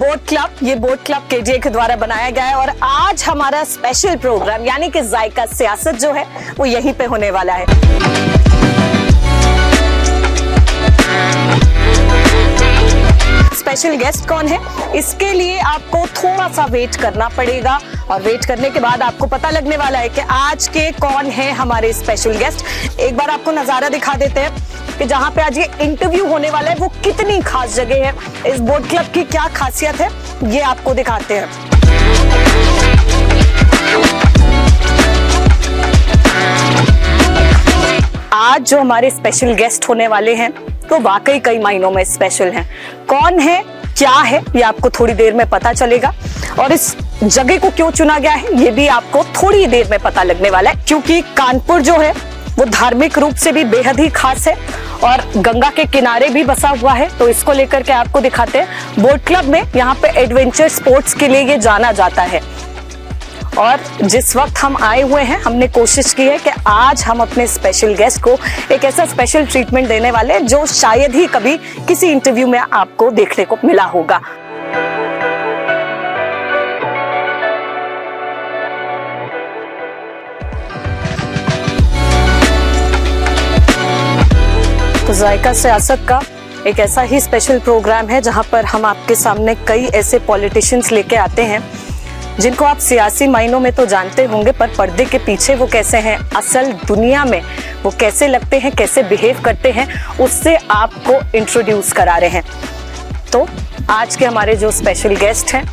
Boat club, ये boat club केजीए के द्वारा बनाया गया है और आज हमारा स्पेशल प्रोग्राम यानी कि जायका सियासत जो है वो यहीं पे होने वाला है। स्पेशल गेस्ट कौन है, इसके लिए आपको थोड़ा सा वेट करना पड़ेगा और वेट करने के बाद आपको पता लगने वाला है कि आज के कौन है हमारे स्पेशल गेस्ट। एक बार आपको नजारा दिखा देते हैं कि जहां पे आज ये इंटरव्यू होने वाला है वो कितनी खास जगह है, इस बोट क्लब की क्या खासियत है, ये आपको दिखाते हैं। आज जो हमारे स्पेशल गेस्ट होने वाले हैं तो वाकई कई मायनों में स्पेशल हैं। कौन है, क्या है, ये आपको थोड़ी देर में पता चलेगा और इस जगह को क्यों चुना गया है ये भी आपको थोड़ी देर में पता लगने वाला है, क्योंकि कानपुर जो है वो धार्मिक रूप से भी बेहद ही खास है और गंगा के किनारे भी बसा हुआ है। तो इसको लेकर के आपको दिखाते हैं। बोट क्लब में यहाँ पे एडवेंचर स्पोर्ट्स के लिए ये जाना जाता है और जिस वक्त हम आए हुए हैं हमने कोशिश की है कि आज हम अपने स्पेशल गेस्ट को एक ऐसा स्पेशल ट्रीटमेंट देने वाले हैं जो शायद ही कभी किसी इंटरव्यू में आपको देखने को मिला होगा। तो जायका सियासत का एक ऐसा ही स्पेशल प्रोग्राम है जहां पर हम आपके सामने कई ऐसे पॉलिटिशियंस लेके आते हैं जिनको आप सियासी मायनों में तो जानते होंगे, पर पर्दे के पीछे वो कैसे हैं, असल दुनिया में वो कैसे लगते हैं, कैसे बिहेव करते हैं, उससे आपको इंट्रोड्यूस करा रहे हैं। तो आज के हमारे जो स्पेशल गेस्ट हैं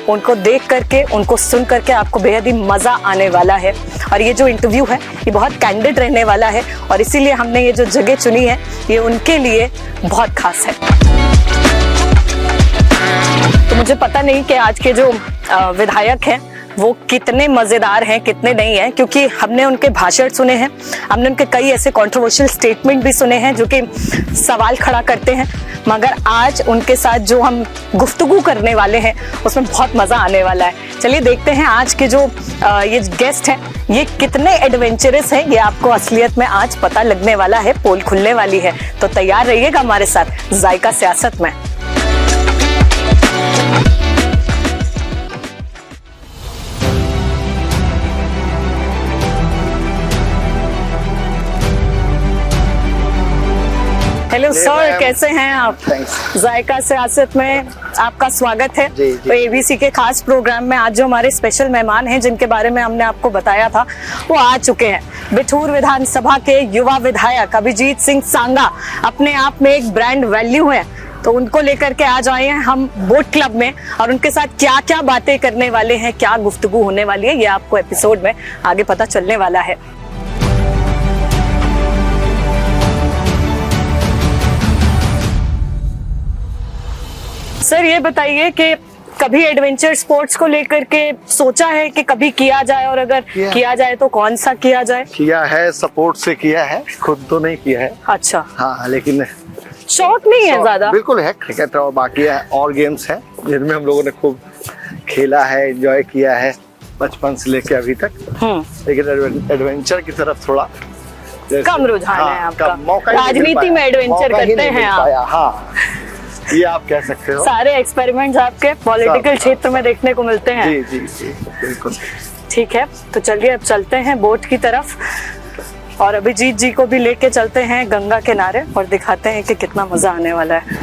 उनको देख करके, उनको सुन करके आपको बेहद ही मजा आने वाला है और ये जो इंटरव्यू है ये बहुत कैंडिड रहने वाला है और इसीलिए हमने ये जो जगह चुनी है ये उनके लिए बहुत खास है। तो मुझे पता नहीं कि आज के जो विधायक हैं वो कितने मजेदार हैं, कितने नहीं हैं, क्योंकि हमने उनके भाषण सुने हैं, हमने उनके कई ऐसे कंट्रोवर्शियल स्टेटमेंट भी सुने हैं जो कि सवाल खड़ा करते हैं, मगर आज उनके साथ जो हम गुफ्तगू करने वाले हैं उसमें बहुत मजा आने वाला है। चलिए देखते हैं आज के जो ये गेस्ट हैं ये कितने एडवेंचरस हैं, ये आपको असलियत में आज पता लगने वाला है, पोल खुलने वाली है। तो तैयार रहिएगा हमारे साथ जायका सियासत में। हेलो सर, कैसे हैं आप? जायका सियासत में आपका स्वागत है। तो एबीसी के खास प्रोग्राम में आज जो हमारे स्पेशल मेहमान हैं जिनके बारे में हमने आपको बताया था वो आ चुके हैं। बिठूर विधानसभा के युवा विधायक अभिजीत सिंह सांगा अपने आप में एक ब्रांड वैल्यू है, तो उनको लेकर के आज आए हैं हम बोट क्लब में और उनके साथ क्या क्या बातें करने वाले हैं, क्या गुफ्तगू होने वाली है, ये आपको एपिसोड में आगे पता चलने वाला है। सर ये बताइए कि कभी एडवेंचर स्पोर्ट्स को लेकर के सोचा है कि कभी किया जाए, और अगर किया जाए तो कौन सा किया जाए? किया है, सपोर्ट से किया है, खुद तो नहीं किया है। अच्छा। हाँ, लेकिन शौक नहीं है ज्यादा? बिल्कुल है, क्रिकेट और बाकी है और गेम्स हैं जिनमें हम लोगों ने खूब खेला है, एंजॉय किया है बचपन से लेके अभी तक। लेकिन एडवेंचर की तरफ थोड़ा कम रुझान है आपका। राजनीति में एडवेंचर करते हैं आप? हाँ, ये आप कह सकते हो। सारे एक्सपेरिमेंट्स आपके पॉलिटिकल क्षेत्र में देखने को मिलते हैं। जी जी जी, बिल्कुल। ठीक है, तो चलिए अब चलते हैं बोट की तरफ और अभिजीत जी को भी लेके चलते हैं गंगा किनारे और दिखाते हैं कि कितना मजा आने वाला है।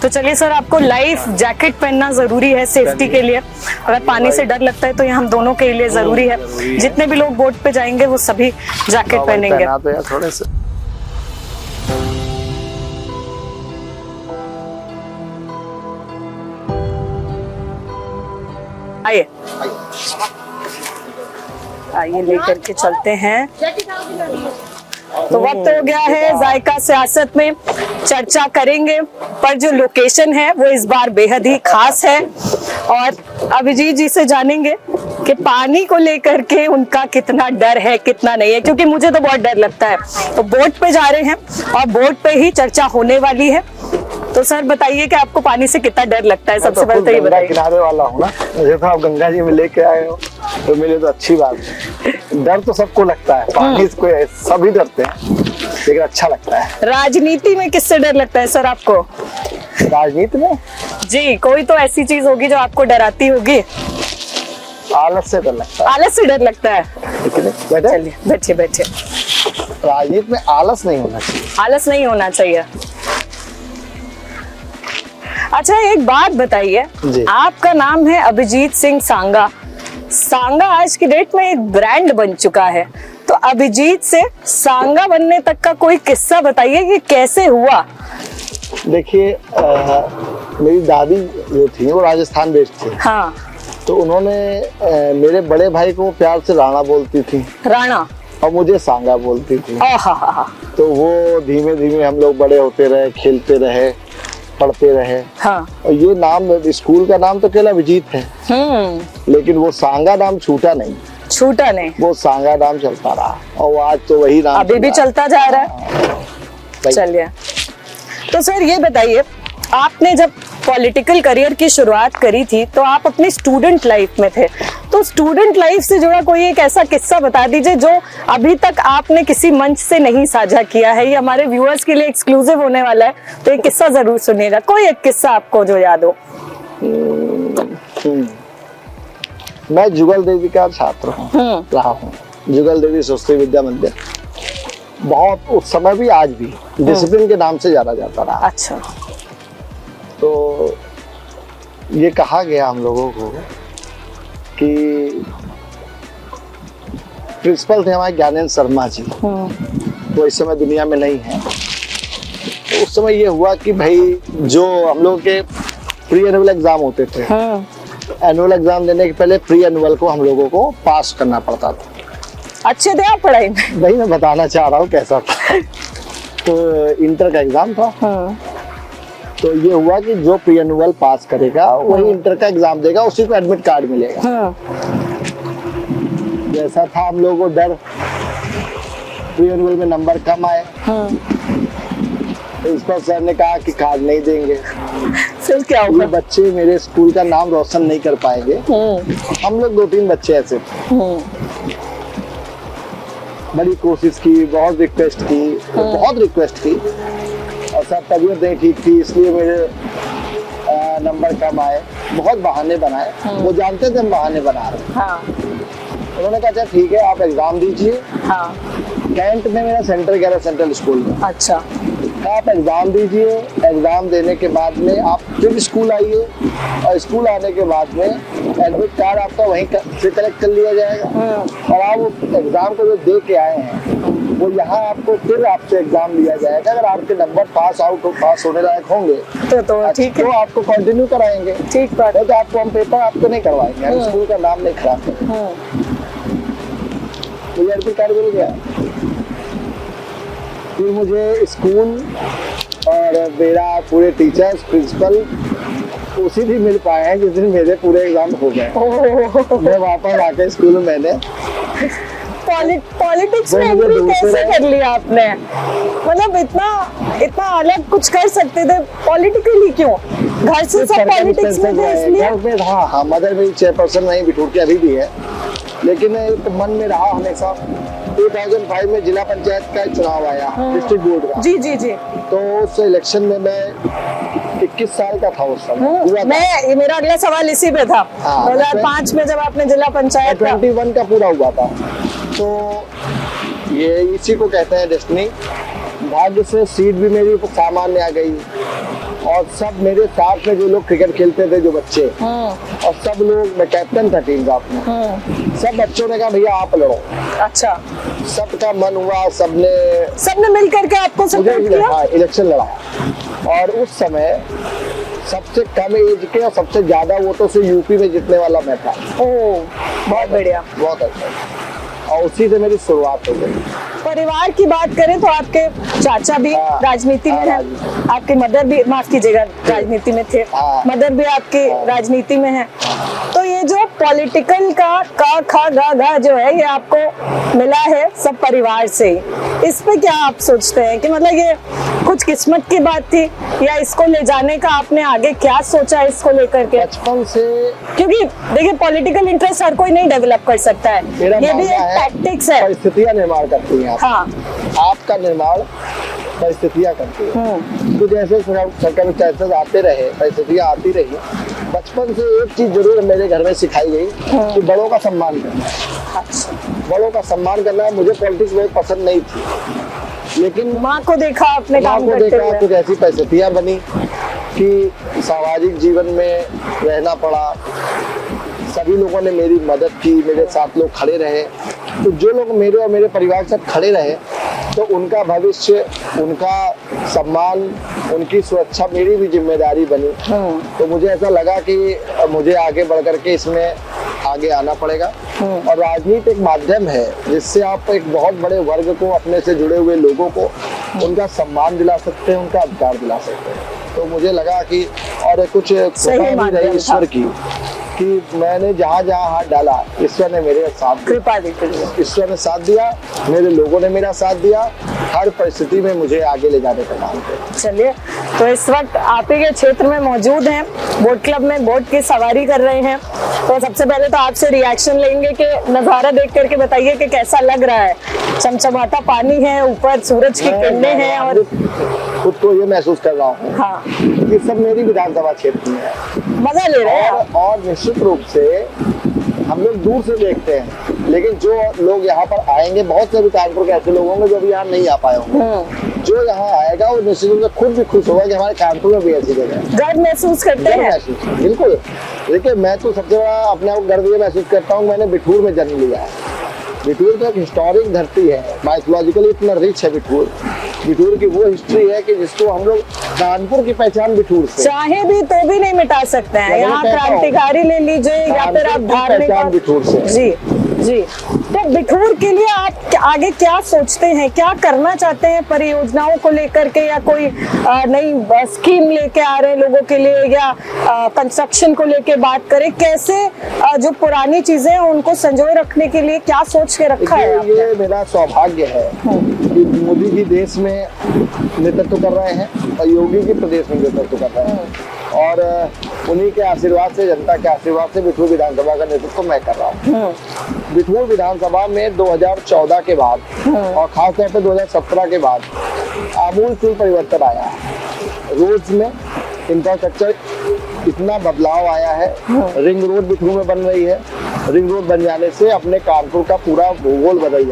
तो चलिए सर, आपको लाइफ जैकेट पहनना जरूरी है सेफ्टी के लिए। अगर पानी से डर लगता है तो ये हम दोनों के लिए जरूरी है। जितने भी लोग बोट पे जाएंगे वो सभी जैकेट पहनेंगे। थोड़े से आइए आइए लेकर के चलते हैं। तो वक्त हो गया है जायका सियासत में चर्चा करेंगे, पर जो लोकेशन है वो इस बार बेहद ही खास है और अभिजीत जी से जानेंगे कि पानी को लेकर के उनका कितना डर है, कितना नहीं है, क्योंकि मुझे तो बहुत डर लगता है। तो बोट पे जा रहे हैं और बोट पे ही चर्चा होने वाली है। तो सर बताइए कि आपको पानी से कितना डर लगता है? सबसे पहले तो ये बताइए। किनारे वाला हूँ ना, मुझे तो आप गंगा जी में लेके आए हो। तो मेरे तो अच्छी बात है। डर तो सबको लगता है, पानी को सभी डरते हैं, लेकिन अच्छा लगता है। राजनीति में किससे डर लगता है सर आपको? राजनीति में जी, कोई तो ऐसी चीज होगी जो आपको डराती होगी। आलस से डर लगता है। आलस से डर लगता है। बैठे? चलिए बैठिए बैठिए। राजनीति में आलस नहीं होना चाहिए। आलस नहीं होना चाहिए। अच्छा एक बात बताइए, जी। आपका नाम है अभिजीत सिंह सांगा। सांगा आज की डेट में एक ब्रांड बन चुका है, तो अभिजीत से सांगा बनने तक का कोई किस्सा बताइए कि कैसे हुआ। देखिए मेरी दादी जो थी वो राजस्थान बेस्ड थी। हाँ। तो उन्होंने मेरे बड़े भाई को प्यार से राणा बोलती थी, राणा, और मुझे सांगा बोलती थी। आहा। तो वो धीमे धीमे हम लोग बड़े होते रहे, खेलते रहे, पढ़ते रहे। हाँ। और ये नाम, स्कूल का नाम तो केवल अभिजीत है, लेकिन वो सांगा नाम छूटा नहीं। छूटा नहीं, वो सांगा नाम चलता रहा, और आज तो वही नाम अभी भी चलता जा रहा है। चलिए, तो सर ये बताइए, आपने जब पॉलिटिकल करियर की शुरुआत करी थी तो आप अपनी स्टूडेंट लाइफ में थे, तो स्टूडेंट लाइफ से जुड़ा कोई एक ऐसा किस्सा बता दीजिए जो अभी तक आपने किसी मंच से नहीं साझा किया है। ये हमारे व्यूअर्स के लिए एक्सक्लूसिव होने वाला है, तो एक किस्सा जरूर सुनिएगा। कोई एक किस्सा आपको जो याद हो। मैं जुगल देवी का छात्र रहा हूँ। जुगल देवी सरस्वती विद्या मंदिर बहुत उस समय भी आज भी डिसिप्लिन के नाम से जाना जाता रहा। अच्छा। तो ये कहा गया हम लोगों को कि प्रिंसिपल थे हमारे ज्ञानेंद्र शर्मा जी, वो इस समय दुनिया में नहीं है। तो उस समय ये हुआ कि भाई जो हम लोग के प्री एनुअल एग्जाम होते थे, एनुअल एग्जाम देने के पहले प्री एनुअल को हम लोगों को पास करना पड़ता था। अच्छे थे आप पढ़ाई में? नहीं, मैं बताना चाह रहा हूँ कैसा था। तो इंटर का एग्जाम था। तो ये हुआ कि जो प्री एनुअल पास करेगा वही इंटर का एग्जाम देगा, उसी को एडमिट कार्ड मिलेगा। जैसा था हम लोगों को डर, प्री एनुअल में नंबर कम आए। प्रिंसिपल सर ने कहा कि कार्ड नहीं देंगे। फिर क्या हुआ? बच्चे मेरे स्कूल का नाम रोशन नहीं कर पाएंगे। हम लोग 2-3 बच्चे ऐसे थे। बड़ी कोशिश की, बहुत रिक्वेस्ट की, और सब तबीयत नहीं ठीक थी, इसलिए मेरे नंबर कम आए। बहुत बहाने बनाए, वो जानते थे हम बहाने बना रहे। हाँ। उन्होंने कहा अच्छा ठीक है, आप एग्जाम दीजिए। हाँ। कैंट में मेरा सेंटर गया, सेंट्रल स्कूल में। अच्छा। आप एग्जाम दीजिए, एग्जाम देने के बाद में आप फिर स्कूल आइए, और स्कूल आने के बाद में एडमिट कार्ड आपका वहीं से कलेक्ट कर लिया जाएगा। और आप एग्जाम को जो दे के आए हैं वो यहाँ आपको फिर आपसे एग्जाम लिया जाएगा। अगर आपके नंबर पास होने लायक होंगे तो ठीक है, तो आपको कंटिन्यू कराएंगे। ठीक बात है। तो आपको हम पेपर आपको नहीं करवाएंगे, हम स्कूल का नाम नहीं खराब करेंगे। तो एडमिट कार्ड मिल गया। फिर मुझे स्कूल और मेरा पूरे टीचर्स, प्रिंसिपल उसी दिन मिल पाए हैं जिस दिन मेरे पूरे एग्जाम हो गए। मैं वापस आके स्कूल में मैंने पॉलिटिक्स में एंट्री कैसे कर लिया आपने? मतलब इतना अलग कुछ कर सकते थे, पॉलिटिकली क्यों? घर से सब पॉलिटिक्स में थे इसलिए? हाँ, मदर मेरी चेयरपर्सन वहीं बिठूर के अभी भी है, लेकिन एक मन में रहा हमेशा। 2005 में जिला पंचायत का चुनाव आया, डिस्ट्रिक्ट बोर्ड का। जी। तो उस इलेक्शन में मैं 21 साल का था उस समय। मेरा अगला सवाल इसी पे था। 2005 में जब आपने जिला पंचायत 21 का पूरा हुआ था। तो ये इसी को कहते हैं डेस्टिनी। भाग्य से सीट भी मेरी सामान्य आ गई, और सब मेरे साथ में जो लोग क्रिकेट खेलते थे, जो बच्चे, और सब लोग, मैं कैप्टन था टीम का अपने, सब बच्चों ने कहा भैया आप लड़ो। अच्छा। सबका मन हुआ, सबने मिल करके आपको सपोर्ट किया, इलेक्शन लड़ा। और उस समय सबसे कम एज के और सबसे ज्यादा वोटों से यूपी में जीतने वाला मैं था। ओह, बहुत बढ़िया, बहुत अच्छा। और उसी से मेरी शुरुआत हो गई। परिवार की बात करें तो आपके चाचा भी राजनीति में हैं, आपके मदर भी, माफ कीजिएगा, राजनीति में थे, मदर भी आपकी राजनीति में है। तो ये जो पॉलिटिकल का ख ग जो है ये आपको मिला है सब परिवार से। इस पे क्या आप सोचते हैं कि मतलब ये कुछ किस्मत की बात थी या इसको ले जाने का आपने आगे क्या सोचा इसको लेकर के? बचपन से, क्योंकि देखिए पॉलिटिकल इंटरेस्ट हर कोई नहीं डेवलप कर सकता है, मेरा ये भी मानना एक है, टैक्टिक्स है। परिस्थितियां निर्माण करती हैं हाँ आपका निर्माण परिस्थितियां करती है। तो जैसे सर्कमस्टेंसेस आते रहे, परिस्थितियां आती रही, बचपन से एक चीज जरूर मेरे घर में सिखाई गई कि बड़ों का सम्मान करना है। बड़ों का सम्मान करना है। मुझे पॉलिटिक्स बहुत पसंद नहीं थी, लेकिन माँ को देखा अपने माँ काम को करते देखा, हुए। कुछ ऐसी परिस्थितियां बनी कि सामाजिक जीवन में रहना पड़ा। सभी लोगों ने मेरी मदद की, मेरे साथ लोग खड़े रहे। तो जो लोग मेरे और मेरे परिवार के साथ खड़े रहे, तो उनका भविष्य, उनका सम्मान, उनकी सुरक्षा मेरी भी जिम्मेदारी बनी। तो मुझे ऐसा लगा कि मुझे आगे बढ़ करके इसमें आगे आना पड़ेगा। और राजनीति एक माध्यम है जिससे आप एक बहुत बड़े वर्ग को, अपने से जुड़े हुए लोगों को उनका सम्मान दिला सकते हैं, उनका अधिकार दिला सकते हैं। तो मुझे लगा कि और कुछ कृपा भी रही ईश्वर की कि मैंने जहाँ जहाँ हाथ डाला ईश्वर ने मेरे साथ दिया। कृपा देखिए, ईश्वर ने साथ दिया, मेरे लोगों ने मेरा साथ दिया, हर परिस्थिति में मुझे आगे ले जाने का काम किया। चलिए, तो इस वक्त आप ही के क्षेत्र में मौजूद हैं, बोट क्लब में बोट की सवारी कर रहे हैं। तो सबसे पहले तो आपसे रिएक्शन लेंगे कि नज़ारा देख करके बताइए कि कैसा लग रहा है। चमचमाता पानी है, ऊपर सूरज की किरणें हैं और खुद को ये महसूस कर रहा हूँ हाँ कि सब मेरी विधानसभा क्षेत्र में है। मजा ले रहे हैं आप। और निश्चित रूप से हम लोग दूर से देखते हैं, लेकिन जो लोग यहाँ पर आएंगे, बहुत से भी कानपुर के ऐसे लोग होंगे जो अभी यहाँ नहीं आ पाए होंगे। जो यहाँ आएगा वो निश्चित रूप से खुद भी खुश होगा कि हमारे कानपुर में भी ऐसी जगह है। गर्व महसूस करते गर्व हैं। महसूस, बिल्कुल। देखिए, मैं तो सबसे बड़ा अपने आप गर्व ये महसूस करता हूँ, मैंने बिठूर में जन्म लिया है। बिठूर तो एक हिस्टोरिक धरती है, माइथोलॉजिकली इतना रिच है बिठूर। बिठूर की वो हिस्ट्री है कि जिसको हम लोग कानपुर की पहचान बिठूर से, चाहे भी तो भी नहीं मिटा सकते हैं। यहाँ क्रांतिकारी ले लीजिए या फिर आप धार्मिक पहचान बिठूर से। जी जी। तो बिठूर के लिए आप आगे क्या सोचते हैं, क्या करना चाहते हैं परियोजनाओं को लेकर के, या कोई नई स्कीम लेके आ रहे हैं लोगों के लिए, या कंस्ट्रक्शन को लेके बात करें, कैसे जो पुरानी चीजें हैं उनको संजोए रखने के लिए क्या सोच के रखा है आपने? ये मेरा सौभाग्य है कि मोदी जी देश में नेतृत्व कर रहे हैं और योगी जी प्रदेश में नेतृत्व कर रहे हैं, और उन्हीं के आशीर्वाद से, जनता के आशीर्वाद से बिठूर विधानसभा का नेतृत्व मैं कर रहा हूँ। बिठूर विधानसभा में 2014 के बाद और खासतौर पर 2017 के बाद आमूलचूल परिवर्तन आया है। रोड्स में इंफ्रास्ट्रक्चर इतना बदलाव आया है। रिंग रोड बिठूर में बन रही है। रिंग रोड बन जाने से अपने कानपुर का पूरा भूगोल बदल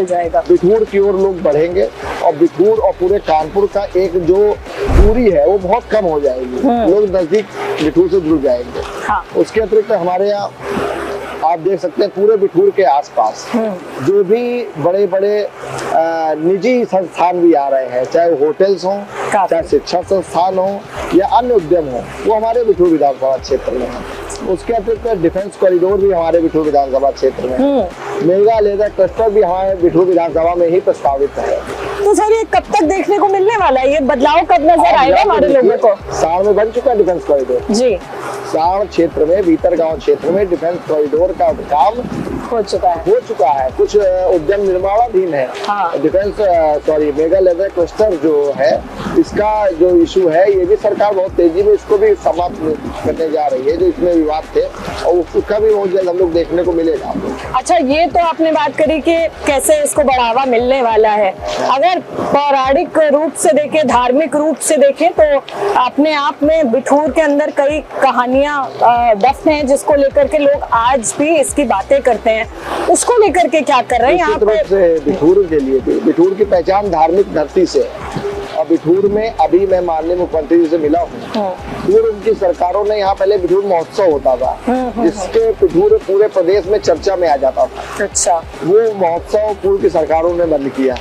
जाएगा। बिठूर की ओर लोग बढ़ेंगे और बिठूर और पूरे कानपुर का एक जो दूरी है वो बहुत कम हो जाएगी। लोग नजदीक बिठूर से जुड़ जाएंगे। हाँ। उसके अतिरिक्त हमारे यहाँ आप देख सकते हैं पूरे बिठूर के आसपास जो भी बड़े बड़े निजी संस्थान भी आ रहे हैं, चाहे होटल्स हों, चाहे शिक्षा संस्थान हो या अन्य उद्यम हो, वो हमारे बिठूर विधानसभा क्षेत्र में है। उसके अतिरिक्त डिफेंस कॉरिडोर भी हमारे बिठूर विधानसभा क्षेत्र में है। मेगा लेजर क्लस्टर भी हमारे बिठूर विधानसभा में ही प्रस्तावित है। तो सर ये कब तक देखने को मिलने वाला है? ये बदलाव कब नजर आएगा हमारे लोगों को? साड़ में बन चुका है डिफेंस कॉरिडोर जी। साड़ क्षेत्र में, भीतरगांव क्षेत्र में डिफेंस कॉरिडोर का काम हो चुका है। कुछ उद्यम निर्माणाधीन है। हाँ। डिफेंस मेगा लेजर क्लस्टर जो है, इसका जो इशू है, ये भी सरकार बहुत तेजी में इसको भी समाप्त करने जा रही है, जो इसमें विवाद थे, और उसका भी बहुत जल्द हम लोग देखने को मिलेगा। अच्छा, ये तो आपने बात करी कि कैसे इसको बढ़ावा मिलने वाला है। अगर पौराणिक रूप से देखें, धार्मिक रूप से देखें, तो अपने आप में बिठूर के अंदर कई कहानियां दफन हैं जिसको लेकर के लोग आज भी इसकी बातें करते हैं। उसको लेकर के क्या कर रहे हैं यहाँ पे? बिठूर के लिए भी, बिठूर की पहचान धार्मिक धरती से है। और बिठूर में अभी मैं माननीय मुख्यमंत्री जी से मिला हूँ। पूर्व उनकी सरकारों ने यहाँ पहले बिठूर महोत्सव होता था, जिसके बिठूर पूरे प्रदेश में चर्चा में आ जाता था। अच्छा। वो महोत्सव पूर्व की सरकारों ने बंद किया।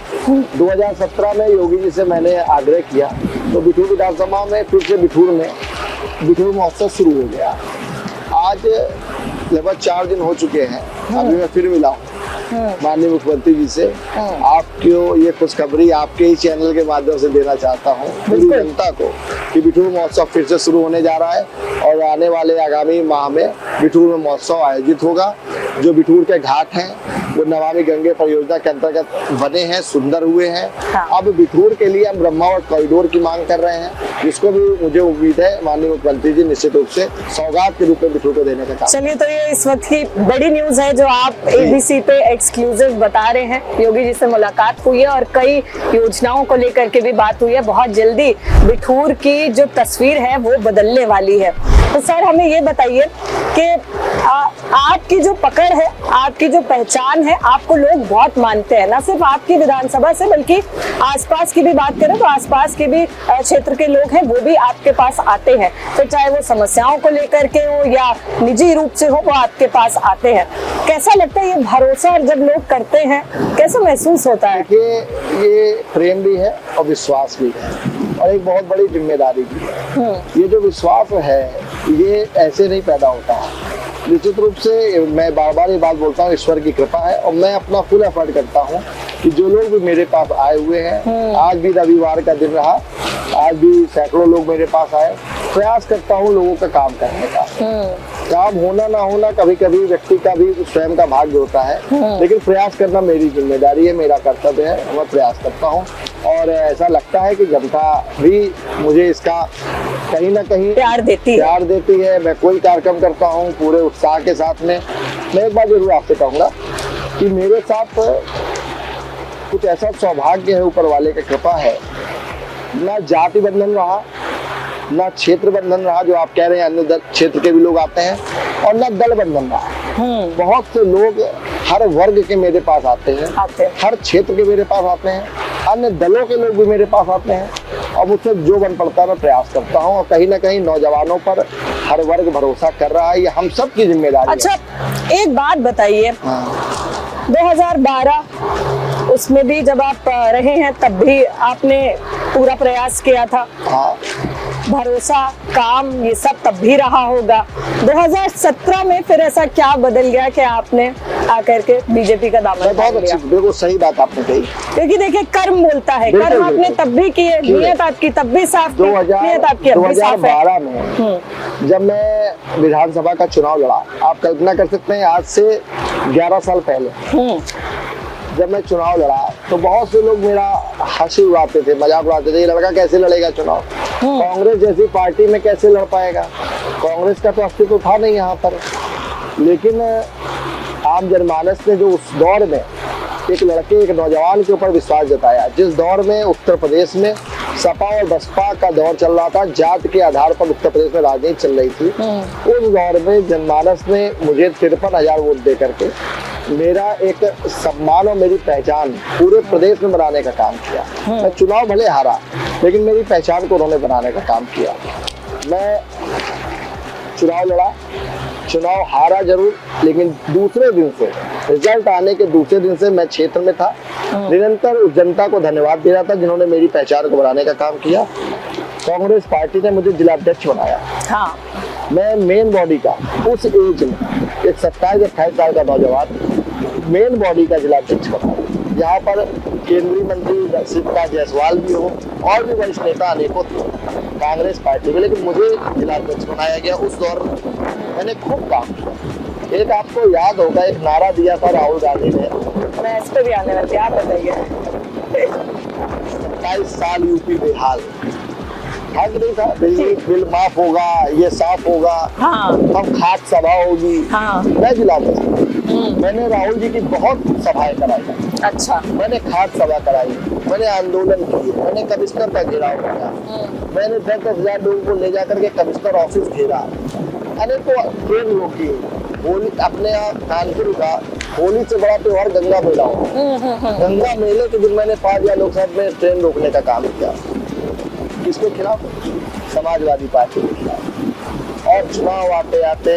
2017 में योगी जी से मैंने आग्रह किया, तो बिठूर विधानसभा में फिर से बिठूर में बिठूर महोत्सव शुरू हो गया। आज लगभग 4 दिन हो चुके हैं, अभी मैं फिर मिला हूँ। माननीय मुख्यमंत्री जी से आपको ये खुशखबरी आपके ही चैनल के माध्यम से देना चाहता हूँ पूरी जनता को कि बिठूर महोत्सव फिर से शुरू होने जा रहा है और आने वाले आगामी माह में बिठूर में महोत्सव आयोजित होगा। जो बिठूर के घाट हैं वो नमामि गंगे परियोजना के अंतर्गत बने हैं, सुंदर हुए हैं। हाँ। अब बिठूर के लिए हम ब्रह्मावट कॉरिडोर की मांग कर रहे हैं, जिसको भी मुझे उम्मीद है माननीय मुख्यमंत्री जी निश्चित रूप से सौगात के रूप में बिठूर को देने का काम। चलिए, तो ये इस वक्त की बड़ी न्यूज है जो आप एबीसी पे एक्सक्लूसिव बता रहे हैं। योगी जी से मुलाकात हुई है और कई योजनाओं को लेकर के भी बात हुई है। बहुत जल्दी बिठूर की जो तस्वीर है वो बदलने वाली है। तो सर, हमें ये बताइए कि आपकी जो पकड़ है, आपकी जो पहचान है, आपको लोग बहुत मानते हैं, ना सिर्फ आपकी विधानसभा से बल्कि आसपास की भी बात करें तो आसपास के भी क्षेत्र के लोग हैं वो भी आपके पास आते हैं। तो चाहे वो समस्याओं को लेकर के हो या निजी रूप से हो, वो आपके पास आते हैं। कैसा लगता है ये भरोसा जब लोग करते हैं, कैसा महसूस होता है? ये प्रेम भी है और विश्वास भी है और एक बहुत बड़ी जिम्मेदारी भी है। ये जो विश्वास है ये ऐसे नहीं पैदा होता है। निश्चित रूप से मैं बार बार ये बात बोलता हूँ, ईश्वर की कृपा है और मैं अपना फुल एफर्ट करता हूँ कि जो लोग भी मेरे पास आए हुए हैं, आज भी रविवार का दिन रहा, आज भी सैकड़ों लोग मेरे पास आए, प्रयास करता हूँ लोगों का काम करने का। काम होना ना होना कभी कभी व्यक्ति का भी स्वयं का भाग्य होता है, लेकिन प्रयास करना मेरी जिम्मेदारी है, मेरा कर्तव्य है, मैं प्रयास करता हूँ और ऐसा लगता है कि जनता भी मुझे इसका कहीं ना कहीं प्यार देती है। मैं कोई कार्यक्रम करता हूँ पूरे उत्साह के साथ में। मैं एक बात जरूर आपसे कहूँगा कि मेरे साथ कुछ ऐसा सौभाग्य है, ऊपर वाले की कृपा है, ना जाति बंधन रहा, ना क्षेत्र बंधन रहा जो आप कह रहे हैं अन्य क्षेत्र के भी लोग आते हैं, और ना दल बंधन रहा। बहुत से लोग हर वर्ग के मेरे पास आते हैं, हर क्षेत्र के मेरे पास आते हैं, अन्य दलों के लोग भी मेरे पास आते हैं और मुझसे जो बन पड़ता है मैं प्रयास करता हूँ। और कहीं ना कहीं नौजवानों पर हर वर्ग भरोसा कर रहा है, ये हम सब की जिम्मेदारी है। अच्छा, एक बात बताइए, 2012 उसमें भी जब आप रहे हैं तब भी आपने पूरा प्रयास किया था। भरोसा, काम, ये सब तब भी रहा होगा। 2017 में फिर ऐसा क्या बदल गया कि आपने आकर के बीजेपी का दामन थाम लिया? बिल्कुल सही बात आपने कही, क्योंकि देखिए कर्म बोलता है, कर्म आपने तब भी किए, नियत आपकी तब भी साफ थी, नियत आपकी अब भी साफ है। 2012 में जब मैं विधानसभा का चुनाव लड़ा, आप कल्पना कर सकते हैं आज से 11 साल पहले जब मैं चुनाव लड़ा तो बहुत से लोग मेरा हंसी उड़ाते थे, मजाक उड़ाते थे, ये लड़का कैसे लड़ेगा चुनाव, कांग्रेस जैसी पार्टी में कैसे लड़ पाएगा, कांग्रेस का तो अस्तित्व था नहीं यहाँ पर। लेकिन आम जनमानस ने जो उस दौर में एक लड़के, एक नौजवान के ऊपर विश्वास जताया, जिस दौर में उत्तर प्रदेश में सपा और बसपा का दौर चल रहा था, जात के आधार पर उत्तर प्रदेश में राजनीति चल रही थी, उस दौर में जनमानस ने मुझे 53,000 वोट दे करके मेरा एक सम्मान और मेरी पहचान पूरे प्रदेश में बनाने का काम किया। मैं चुनाव भले हारा लेकिन मेरी पहचान को उन्होंने बनाने का काम किया। मैं चुनाव लड़ा, चुनाव हारा जरूर, लेकिन दूसरे दिन से, रिजल्ट आने के दूसरे दिन से मैं क्षेत्र में था, निरंतर उस जनता को धन्यवाद दे रहा था जिन्होंने मेरी पहचान को बनाने का काम किया। कांग्रेस पार्टी ने मुझे जिलाध्यक्ष बनाया। मैं मेन बॉडी का उस एज में एक 27-28 साल का नौजवान मेन बॉडी का जिलाध्यक्ष बना, यहाँ पर केंद्रीय मंत्री सीता जायसवाल भी हो और भी वरिष्ठ नेता अनेकों थे कांग्रेस पार्टी में, लेकिन मुझे जिलाध्यक्ष बनाया गया। उस दौर में मैंने खूब काम किया। एक आपको याद होगा, एक नारा दिया था राहुल गांधी ने, मैं इस पे भी आने वाली, आप बताइए। 27 साल यूपी बेहाल, हक नहीं था, बिल माफ होगा, ये साफ होगा, हम खाद सभा होगी, मैं जिलाध्यक्ष। मैंने राहुल जी की बहुत सभाएं कराई। अच्छा, मैंने खाद सभा कराई, मैंने आंदोलन किए, मैंने कमिश्नर का घेराव किया, मैंने 10,000 लोगों को ले जाकर के कमिश्नर ऑफिस घेरा, अनेकों ट्रेन रोकी। होली अपने यहाँ कानपुर का होली से बड़ा त्योहार गंगा मेला हो, गंगा मेले के दिन मैंने 5,000 लोकसभा में ट्रेन रोकने का काम किया। किसके खिलाफ? समाजवादी पार्टी के खिलाफ। और चुनाव आते आते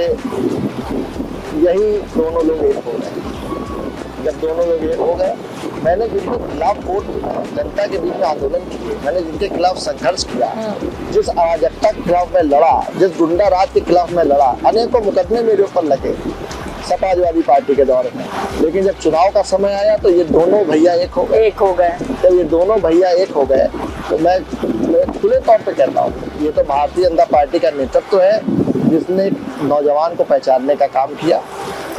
यही दोनों लोग एक हो गए। जब दोनों लोग एक हो गए, मैंने जिनके खिलाफ वोट जनता के बीच में आंदोलन किए, मैंने जिनके खिलाफ संघर्ष किया, जिस अराजकता के खिलाफ मैं लड़ा, जिस गुंडा राज के खिलाफ मैं लड़ा, अनेकों मुकदमे मेरे ऊपर लगे, समाजवादी पार्टी के दौर में। लेकिन जब चुनाव का समय आया तो ये दोनों भैया एक हो गए। जब ये दोनों भैया एक हो गए तो मैं खुले तौर पे कहता हूँ, ये तो भारतीय जनता पार्टी का नेतृत्व है जिसने नौजवान को पहचानने का काम किया।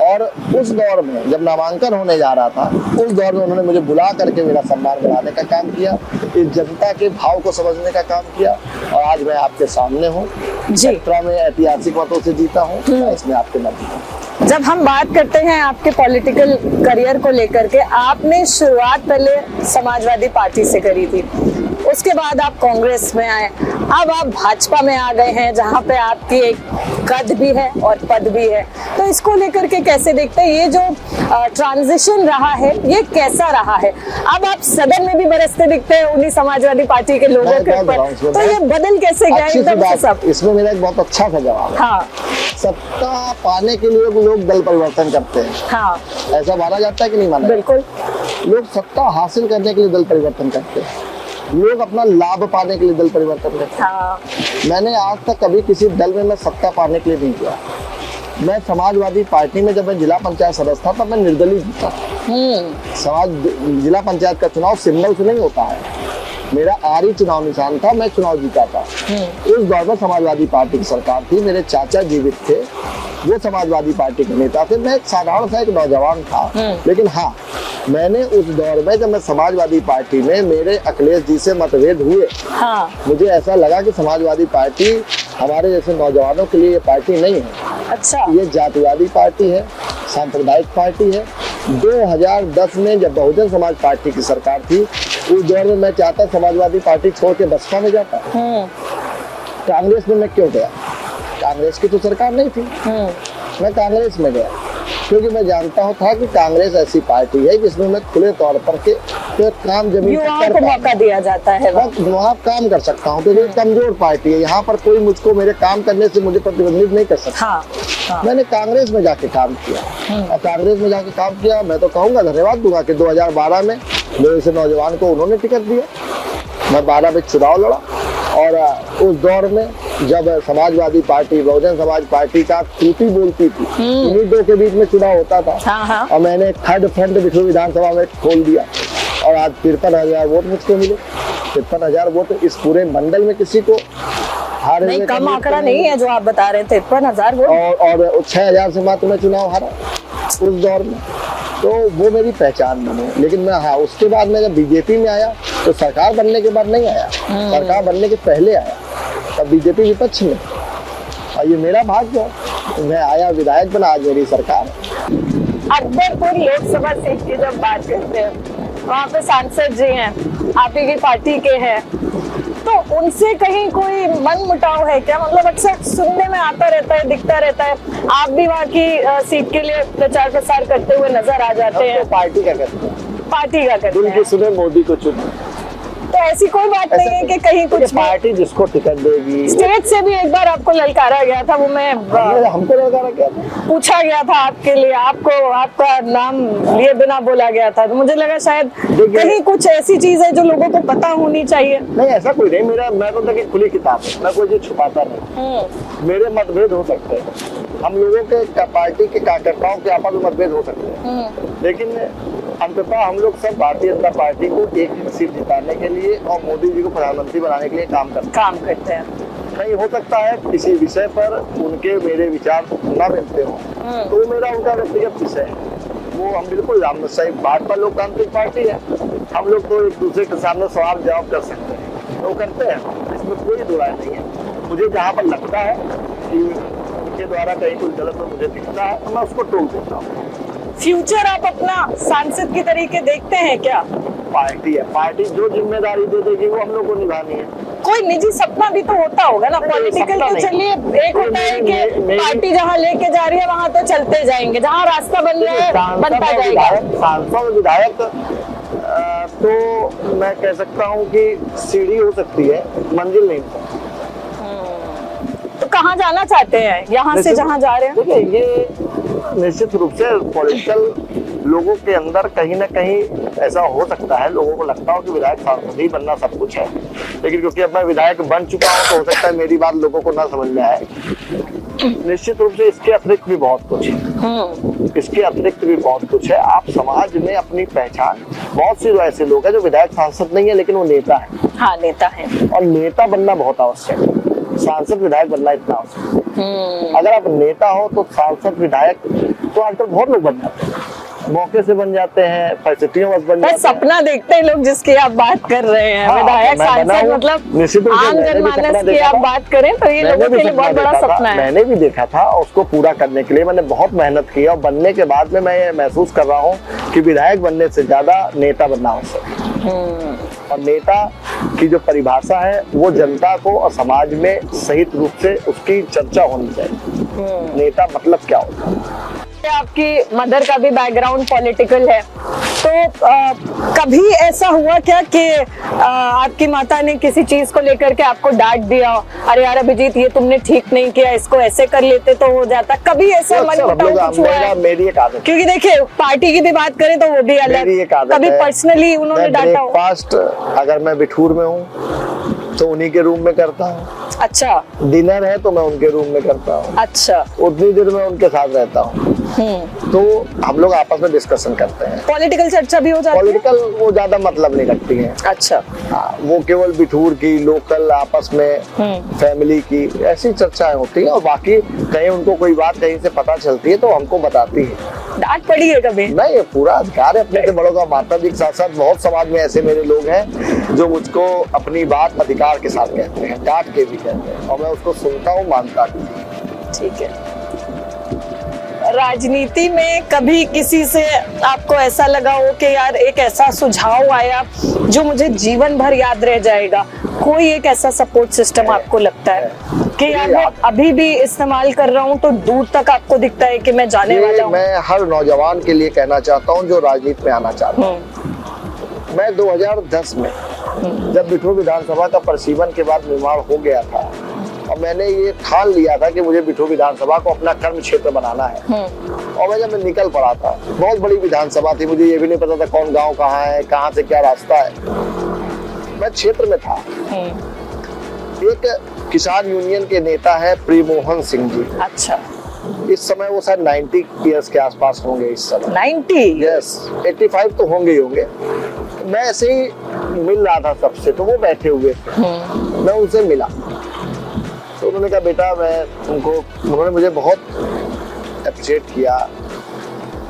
और उस दौर में जब नामांकन होने जा रहा था, उस दौर में उन्होंने मुझे बुला करके मेरा सम्मान बढ़ाने का काम किया, इस जनता के भाव को समझने का काम किया। और आज मैं आपके सामने हूँ, सत्रह में ऐतिहासिक मतों से जीता हूँ, इसमें आपके मत हूँ। जब हम बात करते हैं आपके पॉलिटिकल करियर को लेकर के, आपने शुरुआत पहले समाजवादी पार्टी से करी थी, उसके बाद आप कांग्रेस में आए, अब आप भाजपा में आ गए हैं जहां पे आपकी एक कद भी है और पद भी है। तो इसको लेकर के कैसे देखते हैं, ये जो ट्रांजिशन रहा है ये कैसा रहा है? अब आप सदन में भी बरसते दिखते हैं उन्हीं समाजवादी पार्टी के लोगों के ऊपर, तो ये बदल कैसे गया एकदम से सब? इसमें मेरा एक बहुत अच्छा सा जवाब है। हाँ, सत्ता पाने के लिए लोग दल परिवर्तन करते हैं। हाँ, ऐसा माना जाता है कि नहीं माना? बिल्कुल। लोग सत्ता हासिल करने के लिए दल परिवर्तन करते हैं, लोग अपना लाभ पाने के लिए दल परिवर्तन करते हैं। हाँ, मैंने आज तक कभी किसी दल में मैं सत्ता पाने के लिए नहीं किया। मैं समाजवादी पार्टी में जब मैं जिला पंचायत सदस्य था तब मैं निर्दलीय जीता। जिला पंचायत का चुनाव सिंबल से नहीं होता है, मेरा आरी चुनाव निशान था, मैं चुनाव जीता था। उस दौर में समाजवादी पार्टी की सरकार थी, मेरे चाचा जीवित थे, वो समाजवादी पार्टी के नेता थे, मैं एक साधारण सा एक नौजवान था। लेकिन हाँ, मैंने उस दौर में जब मैं समाजवादी पार्टी में मेरे अखिलेश जी से मतभेद हुए, हाँ, मुझे ऐसा लगा कि समाजवादी पार्टी हमारे जैसे नौजवानों के लिए ये पार्टी नहीं है। अच्छा, ये जातिवादी पार्टी है, सांप्रदायिक पार्टी है। 2010 में जब बहुजन समाज पार्टी की सरकार थी, उस दौर में मैं चाहता समाजवादी पार्टी छोड़ के बसपा में जाता। कांग्रेस में मैं क्यों गया? कांग्रेस की तो सरकार नहीं थी, मैं कांग्रेस में गया क्योंकि मैं जानता हूँ था कि कांग्रेस ऐसी पार्टी है जिसमें मैं खुले तौर पर के तो काम जमीन को मौका दिया जाता है, वहाँ काम कर सकता हूँ। तो ये कमजोर पार्टी है, यहाँ पर कोई मुझको मेरे काम करने से मुझे प्रतिबंधित नहीं कर सकता। हाँ। मैंने कांग्रेस में जाके काम किया और कांग्रेस में जाके काम किया, मैं तो कहूँगा धन्यवाद दूंगा कि 2012 में मेरे से नौजवान को उन्होंने टिकट दिया, मैं 12 में चुनाव लड़ा। और उस दौर में जब समाजवादी पार्टी बहुजन समाज पार्टी का टूटी बोलती थी, इन्हीं दो के बीच में चुनाव होता था। हाँ। और मैंने थर्ड फ्रंट विष्णु विधानसभा में खोल दिया और आज 53,000 वोट मुझको मिले। 53,000 वोट इस पूरे मंडल में किसी को हारे नहीं, कम आंकड़ा नहीं है जो आप बता रहे थे, 53,000 वोट। और 6,000 से मात्र मैं चुनाव हारा उस दौर में, तो वो मेरी पहचान बनी। लेकिन मैं हाँ, उसके बाद मैं जब बीजेपी में आया तो सरकार बनने के बाद नहीं आया, सरकार बनने के पहले आया, तब बीजेपी विपक्ष में। और ये मेरा भाग्य है, मैं आया विधायक बना, आज मेरी सरकार। अकबरपुर लोकसभा सीट की जब बात करते हैं, वहाँ पे सांसद जी हैं, आप ही की पार्टी के हैं, तो उनसे कहीं कोई मन मुटाव है क्या? मतलब अक्सर सुनने में आता रहता है, दिखता रहता है, आप भी वहाँ की सीट के लिए प्रचार प्रसार करते हुए नजर आ जाते हैं। पार्टी का करते हैं, पार्टी का करते हैं, सुने मोदी को चुने, तो ऐसी कोई बात नहीं है कि कहीं कुछ पार्टी जिसको टिकट देगी। स्टेट से भी एक बार आपको ललकारा गया था, वो मैं हमको ललकारा गया था, पूछा गया था आपके लिए, आपको आपका नाम लिए बिना बोला गया था, तो मुझे लगा शायद कहीं कुछ ऐसी चीज है जो लोगों को पता होनी चाहिए। नहीं, ऐसा कोई नहीं, मैं तो देखिए खुली किताब है, मैं कोई चीज छुपाता नहीं। मेरे मतभेद हो सकते हैं, हम लोगों के पार्टी के कार्यकर्ताओं के आपस में मतभेद हो सकते हैं, लेकिन अंततः हम लोग सब भारतीय जनता पार्टी को एक सीट जिताने के लिए और मोदी जी को प्रधानमंत्री बनाने के लिए काम करते हैं। नहीं हो सकता है किसी विषय पर उनके मेरे विचार न मिलते हो, तो मेरा उनका व्यक्तिगत विषय है, वो हम बिल्कुल सही। भाजपा लोकतांत्रिक पार्टी है, हम लोग तो एक दूसरे के सामने सवाल जवाब कर सकते हैं, तो करते हैं, इसमें कोई दो राय नहीं है। मुझे जहाँ पर लगता है कि उनके द्वारा कहीं कुछ गलत मुझे दिखता है तो मैं उसको टोक देता हूँ। फ्यूचर आप अपना सांसद की तरीके देखते हैं क्या? पार्टी है, पार्टी जो जिम्मेदारी दे देगी वो हम लोग को निभानी है। कोई निजी सपना भी तो होता होगा ना, पॉलिटिकल तो चलिए एक होता है कि पार्टी जहाँ लेके जा रही है वहाँ तो चलते जाएंगे, जहाँ रास्ता बन रहा है बनता जाएगा। सांसद विधायक तो मैं कह सकता हूँ कि सीढ़ी हो सकती है, मंजिल नहीं। तो कहाँ जाना चाहते हैं यहाँ से जहाँ जा रहे हैं? देखिए, ये निश्चित रूप से पॉलिटिकल लोगों के अंदर कहीं ना कहीं ऐसा हो सकता है लोगों को लगता हो कि विधायक सांसद ही बनना सब कुछ है, लेकिन क्योंकि अब मैं विधायक बन चुका हूँ तो हो सकता है मेरी बात लोगों को ना समझ में आए। निश्चित रूप से इसके अतिरिक्त भी बहुत कुछ है, इसके अतिरिक्त भी बहुत कुछ है। आप समाज में अपनी पहचान, बहुत से ऐसे लोग हैं जो विधायक सांसद नहीं है लेकिन वो नेता है। हाँ, नेता है। और नेता बनना बहुत आवश्यक है, सांसद विधायक बनना इतना आवश्यक है। अगर आप नेता हो तो सांसद विधायक तो आजकल बहुत लोग बन जाते हैं, मौके से बन जाते हैं, परिस्थितियों बस बन जाते हैं। सपना देखते हैं लोग जिसकी आप बात कर रहे हैं। हाँ, विधायक मैं बना सांसद हूँ। मतलब निश्चित रूप से आम मैंने भी जनमानस सपना की देखा आप था। बात करें तो ये मैंने लोगों भी के लिए बहुत सपना बड़ा देखा था, सपना है। मैंने भी देखा था, उसको पूरा करने के लिए मैंने बहुत मेहनत की और बनने के बाद में मैं ये महसूस कर रहा हूँ कि विधायक बनने से ज्यादा नेता बनना आवश्यक है। और नेता की जो परिभाषा है वो जनता को और समाज में सही रूप से उसकी चर्चा होनी चाहिए। नेता मतलब क्या होता है। आपकी मदर का भी बैकग्राउंड पॉलिटिकल है, तो कभी ऐसा हुआ क्या कि आपकी माता ने किसी चीज को लेकर के आपको डांट दिया, अरे यार अभिजीत ये तुमने ठीक नहीं किया, इसको ऐसे कर लेते तो हो जाता, कभी ऐसा मन मुटाव कुछ हुआ है? मेरी एक आदत, क्योंकि देखिए पार्टी की भी बात करें तो वो भी अलग, कभी पर्सनली उन्होंने डांटा हो? ब्रेकफास्ट अगर मैं बिठूर में हूँ तो उन्हीं के रूम में करता हूँ। अच्छा। डिनर है तो मैं उनके रूम में करता हूँ। अच्छा। उतनी देर में उनके साथ रहता हूँ। तो हम लोग आपस में डिस्कशन करते हैं। पॉलिटिकल चर्चा भी हो जाती है? पॉलिटिकल वो ज्यादा मतलब नहीं रखती है। अच्छा। हाँ, वो केवल बिठूर की, लोकल आपस में फैमिली की ऐसी चर्चाएं होती है। और बाकी कहीं उनको कोई बात कहीं से पता चलती है तो हमको बताती है। डांट पड़ी है कभी? नहीं, ये पूरा अधिकार है अपने से बड़ों का। माता जी के साथ साथ बहुत समाज में ऐसे मेरे लोग हैं जो मुझको अपनी बात अधिकार के साथ कहते हैं, डांट के भी कहते हैं, और मैं उसको सुनता हूँ, मानता भी। ठीक है। राजनीति में कभी किसी से आपको ऐसा लगा हो कि यार एक ऐसा सुझाव आया जो मुझे जीवन भर याद रह जाएगा, कोई एक ऐसा सपोर्ट सिस्टम आपको लगता है कि यार मैं अभी भी इस्तेमाल कर रहा हूँ तो दूर तक आपको दिखता है कि मैं जाने वाला हूँ? मैं हर नौजवान के लिए कहना चाहता हूँ जो राजनीति में आना चाहता हूँ। मैं 2010 में जब बिठूर विधानसभा का प्रशिवन के बाद निर्माण हो गया था और मैंने ये ठान लिया था कि मुझे बिठूर विधानसभा को अपना कर्म क्षेत्र बनाना है। और मैं जब मैं निकल पड़ा था, बहुत बड़ी विधानसभा थी, मुझे ये भी नहीं पता था कौन गांव कहाँ है, कहाँ से क्या रास्ता है। मैं क्षेत्र में था। एक किसान यूनियन के नेता है प्रियमोहन सिंह जी। अच्छा। इस समय वो शायद 90 ईयर्स के आसपास होंगे इस समय। 90? यस, 85 तो होंगे ही होंगे। मैं ऐसे ही मिल रहा था सबसे, तो वो बैठे हुए थे। मैं उनसे मिला तो उन्होंने कहा बेटा मैं तुमको, उन्होंने मुझे बहुत अप्रिशिएट किया।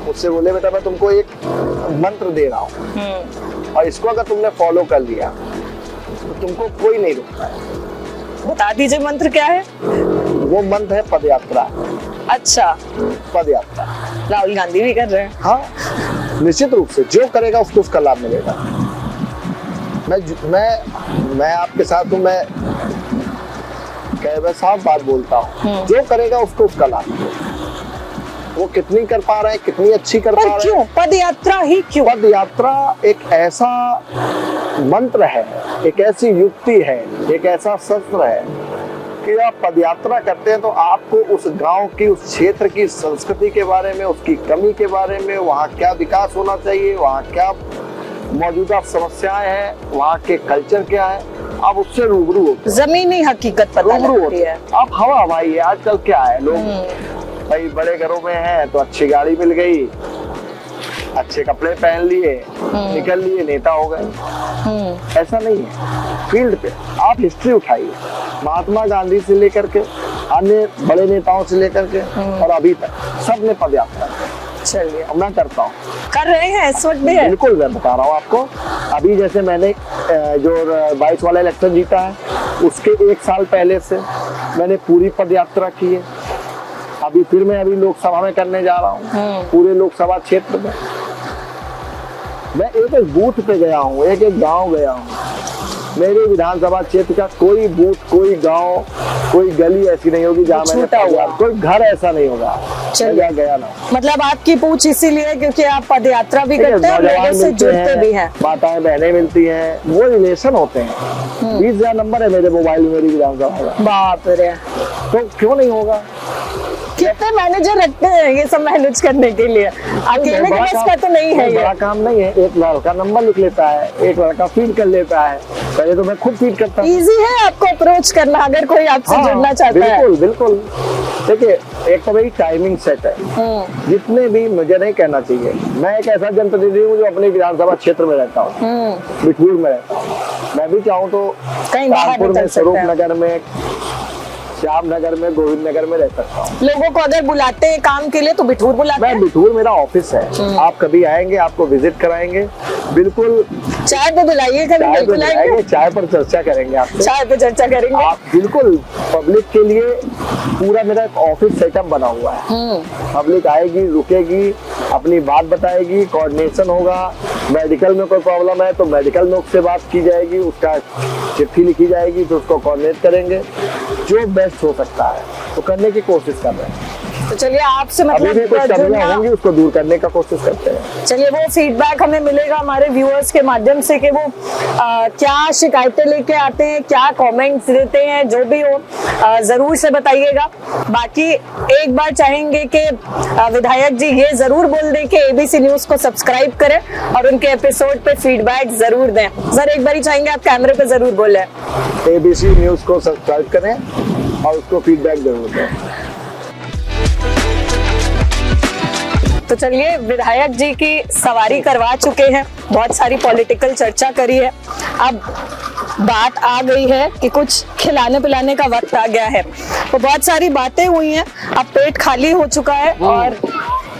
मुझसे बोले बेटा मैं तुमको एक मंत्र दे रहा हूँ और इसको अगर तुमने फॉलो कर लिया तो तुमको कोई नहीं रोकता है। बता दीजिए मंत्र क्या है? वो मंत्र है पद यात्रा। अच्छा। पद यात्रा राहुल गांधी भी कर रहे हैं। हाँ, निश्चित रूप से जो करेगा उसको उसका लाभ मिलेगा। मैं आपके साथ हूँ, मैं साफ बात बोलता हूँ, जो करेगा उसको उसका लाभ मिलेगा। वो कितनी कर पा रहे हैं, कितनी अच्छी कर पा रहे हैं। क्यों पद यात्रा ही क्यों? पद यात्रा एक ऐसा मंत्र है, एक ऐसी युक्ति है, एक ऐसा शस्त्र है कि आप पदयात्रा करते हैं तो आपको उस गांव की, उस क्षेत्र की संस्कृति के बारे में, उसकी कमी के बारे में, वहाँ क्या विकास होना चाहिए, वहाँ क्या मौजूदा समस्याएं हैं, वहाँ के कल्चर क्या है, आप उससे रूबरू होते हैं। जमीनी हकीकत पता लगती है। आप हवा हवाई है। आजकल क्या है, लोग भाई बड़े घरों में हैं तो अच्छी गाड़ी मिल गई, अच्छे कपड़े पहन लिए, निकल लिए, नेता हो गए। ऐसा नहीं है। फील्ड पे आप हिस्ट्री उठाइए, महात्मा गांधी से लेकर के अन्य बड़े नेताओं से लेकर के और अभी तक सब ने पदयात्रा। चलिए, मैं करता हूँ, कर रहे हैं इस वक्त भी है। बिल्कुल, मैं बता रहा हूँ आपको। अभी जैसे मैंने जो 22 वाला इलेक्शन जीता है उसके 1 साल पहले से मैंने पूरी पदयात्रा की है। अभी फिर मैं अभी लोकसभा में करने जा रहा हूँ, पूरे लोकसभा क्षेत्र में। मैं एक एक बूथ पे गया हूँ, एक एक गांव गया हूँ। मेरे विधानसभा क्षेत्र का कोई बूथ, कोई गांव, कोई गली ऐसी नहीं होगी जहाँ मैंने कोई घर ऐसा नहीं होगा मैं गया ना। मतलब आपकी पूछ इसीलिए क्योंकि आप पदयात्रा भी करते हैं, लोगों से जुड़ते भी हैं, माताएं बहनें मिलती हैं, वो रिलेशन होते हैं। 20,000 नंबर है मेरे मोबाइल में मेरी विधानसभा का। बाप रे, तो क्यों नहीं होगा? कितने मैनेजर रखते हैं ये सब मैनेज करने के लिए, अकेले के बस का तो नहीं है ये। बड़ा काम नहीं है, एक लड़का नंबर लिख लेता है, एक लड़का फीड कर लेता है। पहले तो मैं खुद फीड करता हूँ। इजी है आपको अप्रोच करना अगर कोई आपसे जुड़ना चाहता है। बिल्कुल बिल्कुल। देखिए एक तो मेरी टाइमिंग सेट है, जितने भी, मुझे नहीं कहना चाहिए, मैं एक ऐसा जनप्रतिनिधि हूँ जो अपने विधानसभा क्षेत्र में रहता हूँ, बिठूर में रहता हूँ। मैं भी चाहूँ तो कहीं बाहर कानपुर निकल में, सकते स्वरूप हैं। नगर में, श्याम नगर में, गोविंद नगर में रह सकता हूँ। लोगों को अगर बुलाते हैं काम के लिए तो बिठूर बुलाते मैं हैं। बिठूर मेरा ऑफिस है, आप कभी आएंगे आपको विजिट कराएंगे, बिल्कुल चाय पे बुलाइए कभी, चाय पे बिल्कुल आएंगे, बुलाएंगे, चाय पर चर्चा करेंगे आपसे। चाय पे चर्चा करेंगे। आप बिल्कुल, पब्लिक के लिए पूरा मेरा एक ऑफिस सेटअप बना हुआ है। पब्लिक आएगी, रुकेगी, अपनी बात बताएगी, कोऑर्डिनेशन होगा। मेडिकल में कोई प्रॉब्लम है तो मेडिकल में उससे बात की जाएगी, उसका चिट्ठी लिखी जाएगी, तो उसको कोऑर्डिनेट करेंगे। जो बेस्ट हो सकता है तो करने की कोशिश कर रहे हैं। तो चलिए आपसे अभी भी कुछ मतलब कमियां होंगी, उसको दूर करने का कोशिश करते हैं। चलिए वो फीडबैक हमें मिलेगा हमारे व्यूअर्स के माध्यम से कि वो क्या शिकायतें लेके आते हैं, क्या कमेंट्स देते हैं, जो भी हो जरूर से बताइएगा। बाकी एक बार चाहेंगे कि विधायक जी ये जरूर बोल दें कि एबीसी न्यूज को सब्सक्राइब करें और उनके एपिसोड पे फीडबैक जरूर दें। सर एक बार ही चाहेंगे आप कैमरे पे जरूर बोलें। एबीसी न्यूज को सब्सक्राइब करें और उसको फीडबैक जरूर दें। तो चलिए विधायक जी की सवारी करवा चुके हैं, बहुत सारी पॉलिटिकल चर्चा करी है, अब बात आ गई है कि कुछ खिलाने पिलाने का वक्त आ गया है। तो बहुत सारी बातें हुई हैं, अब पेट खाली हो चुका है और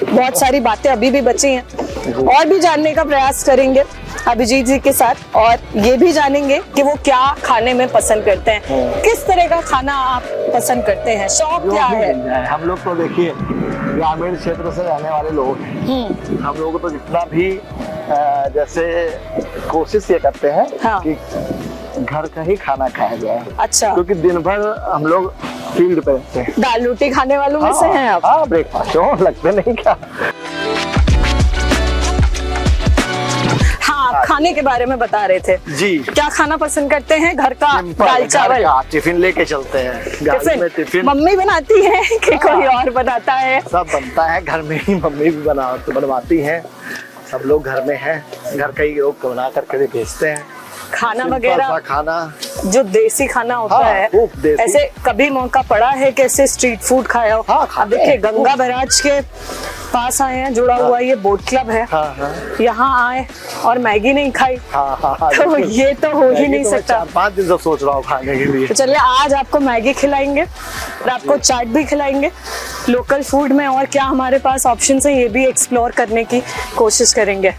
बहुत सारी बातें अभी भी बची हैं, और भी जानने का प्रयास करेंगे अभिजीत जी के साथ, और ये भी जानेंगे कि वो क्या खाने में पसंद करते हैं, किस तरह का खाना आप पसंद करते हैं, शौक क्या है। हम लोग तो देखिए ग्रामीण क्षेत्र से रहने वाले लोग हैं, हम लोग तो जितना भी जैसे कोशिश ये करते हैं कि घर का ही खाना खाया जाए। अच्छा, क्योंकि दिन भर हम लोग फील्ड पे रहते हैं। दाल रोटी खाने वालों में से हैं आप? हाँ, ब्रेकफास्ट लगते नहीं क्या। हाँ, खाने के बारे में बता रहे थे जी, क्या खाना पसंद करते हैं? घर का दाल चावल, टिफिन लेके चलते हैं, गाड़ी में टिफिन मम्मी बनाती है कि कोई और बनाता है? सब बनता है घर में ही, मम्मी भी बनवाती हैं, सब लोग घर में हैं, घर का ही लोग बना करके भेजते हैं। खाना वगैरह खाना जो देसी खाना होता है, देसी। ऐसे कभी मौका पड़ा है कैसे स्ट्रीट फूड खाया हो? अब देखिए गंगा बैराज के पास आए हैं, जुड़ा हुआ ये बोट क्लब है, यहाँ आए और मैगी नहीं खाई, तो ये तो हो ही नहीं सकता। 5 दिन से सोच रहा हूँ खाने के लिए। तो चलिए आज आपको मैगी खिलाएंगे और आपको चाट भी खिलाएंगे। लोकल फूड में और क्या हमारे पास ऑप्शन है ये भी एक्सप्लोर करने की कोशिश करेंगे।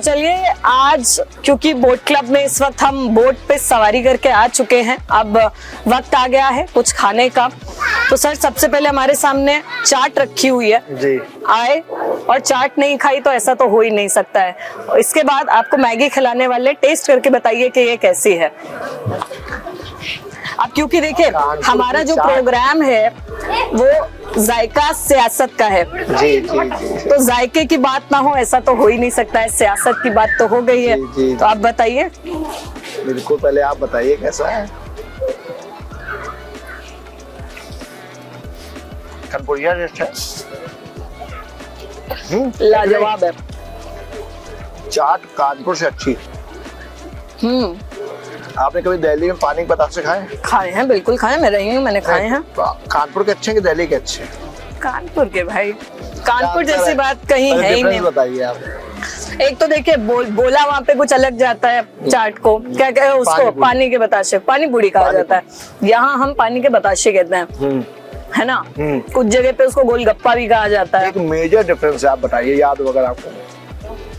चलिए आज क्योंकि बोट क्लब में इस वक्त हम बोट पे सवारी करके आ चुके हैं, अब वक्त आ गया है कुछ खाने का। तो सर सबसे पहले हमारे सामने चाट रखी हुई है जी। आए और चाट नहीं खाई तो ऐसा तो हो ही नहीं सकता है। इसके बाद आपको मैगी खिलाने वाले टेस्ट करके बताइए कि ये कैसी है। अब क्योंकि देखिए हमारा जो प्रोग्राम है वो जायका सियासत का है, जी जी जी। तो जायके की बात ना हो ऐसा तो हो ही नहीं सकता है, सियासत की बात तो हो गई है। जी, जी, तो आप बताइए। बिल्कुल, पहले आप बताइए कैसा है। कानपुरिया टेस्ट है, लाजवाब है। चाट कानपुर से अच्छी। आपने कभी दिल्ली में पानी के बतासे खाए? खाए हैं, बिल्कुल खाए, मैं रही हूँ, मैंने खाए हैं। कानपुर के अच्छे कि दिल्ली के अच्छे? कानपुर के भाई, कानपुर जैसी बात कहीं है ही नहीं। बताइए आप। एक तो देखिए बोला वहाँ पे कुछ अलग जाता है चाट को, क्या कहते हैं उसको, पानी के बताशे, पानी पूरी कहा जाता है, यहाँ हम पानी के बताशे कहते हैं, है ना। कुछ जगह पे उसको गोलगप्पा भी कहा जाता है। एक मेजर डिफरेंस है, आप बताइए, याद वगैरह आपको?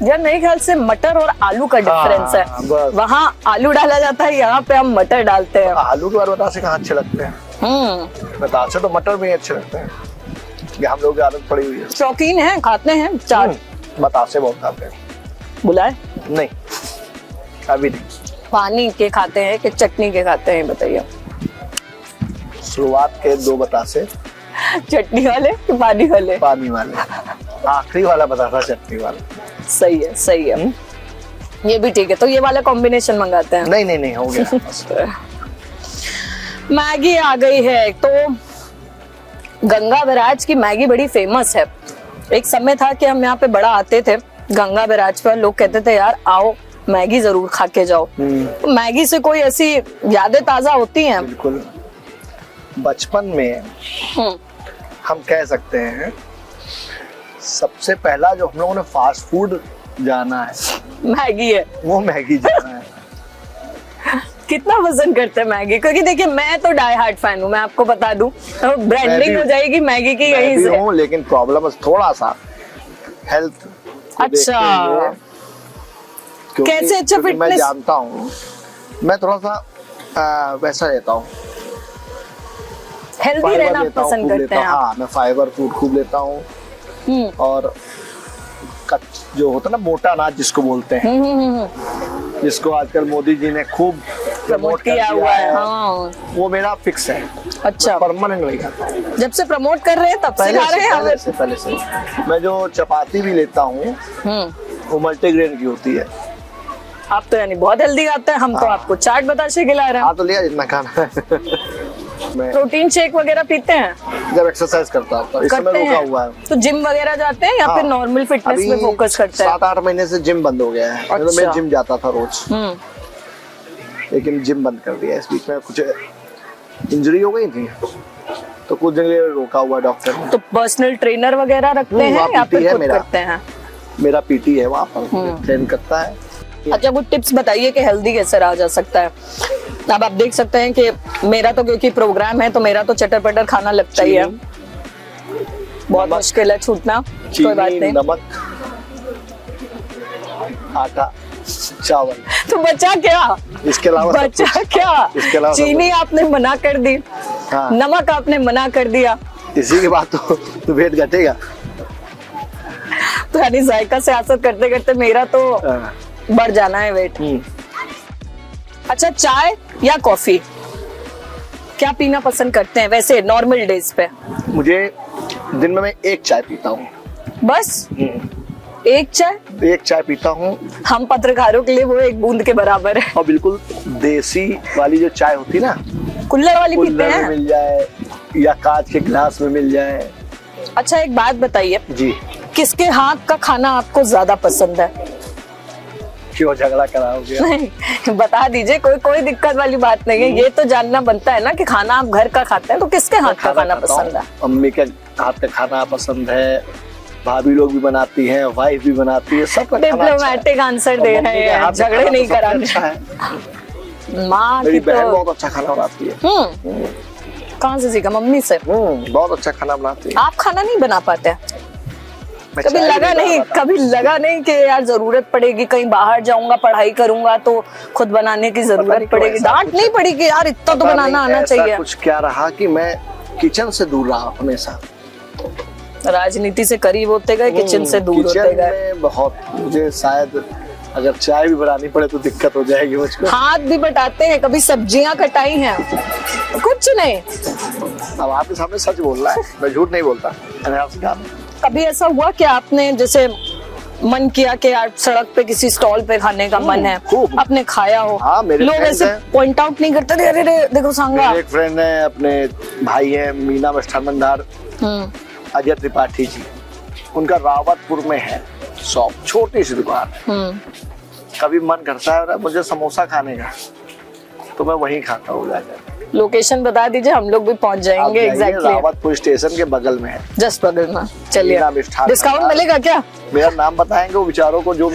यार मेरे ख्याल से मटर और आलू का डिफरेंस है, वहाँ आलू डाला जाता है, यहाँ पे हम मटर डालते हैं। आलू के बाद बतासे कहाँ अच्छे लगते हैं? बतासे तो मटर में अच्छे लगते हैं, ये हम लोग की आदत पड़ी हुई है। शौकीन है, खाते हैं चाट? बतासे बहुत खाते हैं। बुलाए? नहीं, अभी नहीं। पानी के खाते हैं कि चटनी के खाते हैं, बताइए। शुरुआत के 2 बतासे चटनी वाले कि पानी वाले? पानी वाले, आखिरी वाला बतासा चटनी वाला। सही है, सही है। ये भी ठीक है, तो ये वाला कॉम्बिनेशन मंगाते हैं। नहीं नहीं नहीं, हो गया बस। मैगी आ गई है। तो गंगा बैराज की मैगी बड़ी फेमस है। एक समय था कि हम यहाँ पे बड़ा आते थे गंगा बैराज पर, लोग कहते थे यार आओ मैगी जरूर खा के जाओ। तो मैगी से कोई ऐसी यादें ताजा होती हैं? बिल्कुल। बचपन में हम कह सकते हैं सबसे पहला जो हम लोगों ने फास्ट फूड जाना है मैगी है। वो मैगी जाना है। कितना पसंद करते हैं मैगी? क्योंकि देखिए मैं तो डाई हार्ट फैन हूँ, मैं आपको बता दूं। तो ब्रांडिंग हो जाएगी मैगी की यहीं से। हूँ, लेकिन प्रॉब्लम थोड़ा सा हेल्थ। अच्छा, कैसे? अच्छा, मैं फिटनेस जानता हूँ, मैं थोड़ा सा वैसा रहता हूँ, हेल्दी रहना पसंद करते हैं। हाँ, मैं फाइबर फूड खूब लेता हूँ। और जो होता है ना मोटा अनाज जिसको बोलते हैं, जिसको आजकल मोदी जी ने खूब प्रमोट किया हुआ है। हाँ। वो मेरा फिक्स है। अच्छा, परमानेंट वही खाता हूँ। जब से प्रमोट कर रहे हैं तब से खा रहे हैं? पहले से मैं जो चपाती भी लेता हूँ वो मल्टीग्रेन की होती है। आप तो यानी बहुत हेल्दी खाते हैं। हम तो आपको चाट बताशे खिला रहे हैं। हाँ, तो लिया जितना खाना है। मैं प्रोटीन शेक वगैरह पीते हैं जब एक्सरसाइज करता हूँ, इस समय रुका हुआ है। तो जिम वगैरह जाते हैं या फिर नॉर्मल फिटनेस में फोकस करते हैं? 7-8 महीने से जिम बंद हो गया है। तो मैं जिम जाता था रोज, लेकिन जिम बंद कर दिया। इस बीच में कुछ इंजरी हो गई थी तो कुछ दिन रोका हुआ डॉक्टर ने। तो पर्सनल ट्रेनर वगैरह रखते हैं या फिर खुद करते हैं? मेरा पीटी है, वहाँ पर ट्रेन करता है। अच्छा, कुछ टिप्स बताइए कि हेल्दी कैसे रहा जा सकता है। अब आप देख सकते हैं कि मेरा तो क्योंकि प्रोग्राम है तो मेरा तो चटर पटर खाना लगता ही है। बहुत मुश्किल है छूटना। कोई बात नहीं। नमक, आटा, चावल। तो बचा क्या? इसके अलावा बचा क्या? इसके अलावा चीनी आपने मना कर दी। हाँ। नमक आपने मना कर दिया। इसी के बाद तो वेट घटेगा। तो यानी जायका से आसत करते करते मेरा तो बढ़ जाना है वेट। अच्छा, चाय या कॉफी क्या पीना पसंद करते हैं वैसे नॉर्मल डेज पे? मुझे दिन में मैं एक चाय पीता हूँ बस। एक चाय? एक चाय पीता हूँ। हम पत्रकारों के लिए वो एक बूंद के बराबर है। और बिल्कुल देसी वाली जो चाय होती है ना, कुल्हड़ वाली पीते कुल्हड़ में हैं? मिल जाए या कांच के गिलास में मिल जाए। अच्छा, एक बात बताइए जी, किसके हाथ का खाना आपको ज्यादा पसंद है? क्यों झगड़ा करा हो गया? नहीं, बता दीजिए, कोई दिक्कत वाली बात नहीं है। ये तो जानना बनता है ना कि खाना आप घर का खाते हैं तो किसके हाथ का खाना पसंद है? मम्मी के हाथ का खाना पसंद है, भाभी लोग भी बनाती हैं, वाइफ भी बनाती है, सब डिप्लोमेटिक आंसर दे रहे हैं, झगड़े नहीं कराने। माँ मेरी की बहन तो बहुत अच्छा खाना बनाती है। कहाँ से सीखा? मम्मी से? बहुत अच्छा खाना बनाती है। आप खाना नहीं बना पाते? मैं कभी चाय भी लगा नहीं, बनाता। कभी लगा नहीं कि यार जरूरत पड़ेगी, कहीं बाहर जाऊंगा पढ़ाई करूंगा तो खुद बनाने की जरूरत पड़ेगी? डांट नहीं पड़ी कि यार इतना तो बनाना आना चाहिए? कुछ क्या रहा कि मैं किचन से दूर रहा हमेशा। राजनीति से करीब होते गए, किचन से दूर होते गए। बहुत मुझे शायद अगर चाय भी बनानी पड़े तो दिक्कत हो जाएगी मुझको। हाथ भी बटाते हैं, कभी सब्जियां कटाई हैं? कुछ नहीं। अब आपके सामने सच बोल रहा है, मैं झूठ नहीं बोलता। मैंने आपसे कहा कभी ऐसा हुआ कि आपने जैसे मन किया कि यार सड़क पे किसी स्टॉल पे खाने का मन है, आपने खाया हो? हाँ, मेरे लोग ऐसे पॉइंट आउट नहीं करते? अरे अरे देखो सांगा। मेरे एक फ्रेंड है, अपने भाई है मीना मिष्ठान भंडार, अजय त्रिपाठी जी, उनका रावतपुर में है शॉप, छोटी सी दुकान है। कभी मन करता है मुझे समोसा खाने का तो मैं वहीं खाता हूँ जाकर। लोकेशन बता दीजिए, हम लोग भी पहुंच जाएंगे। एग्जैक्टली रावतपुर स्टेशन के बगल में है, जस्ट बगल में। चलिए, डिस्काउंट मिलेगा क्या? मेरा नाम बताएंगे वो बेचारों को, जो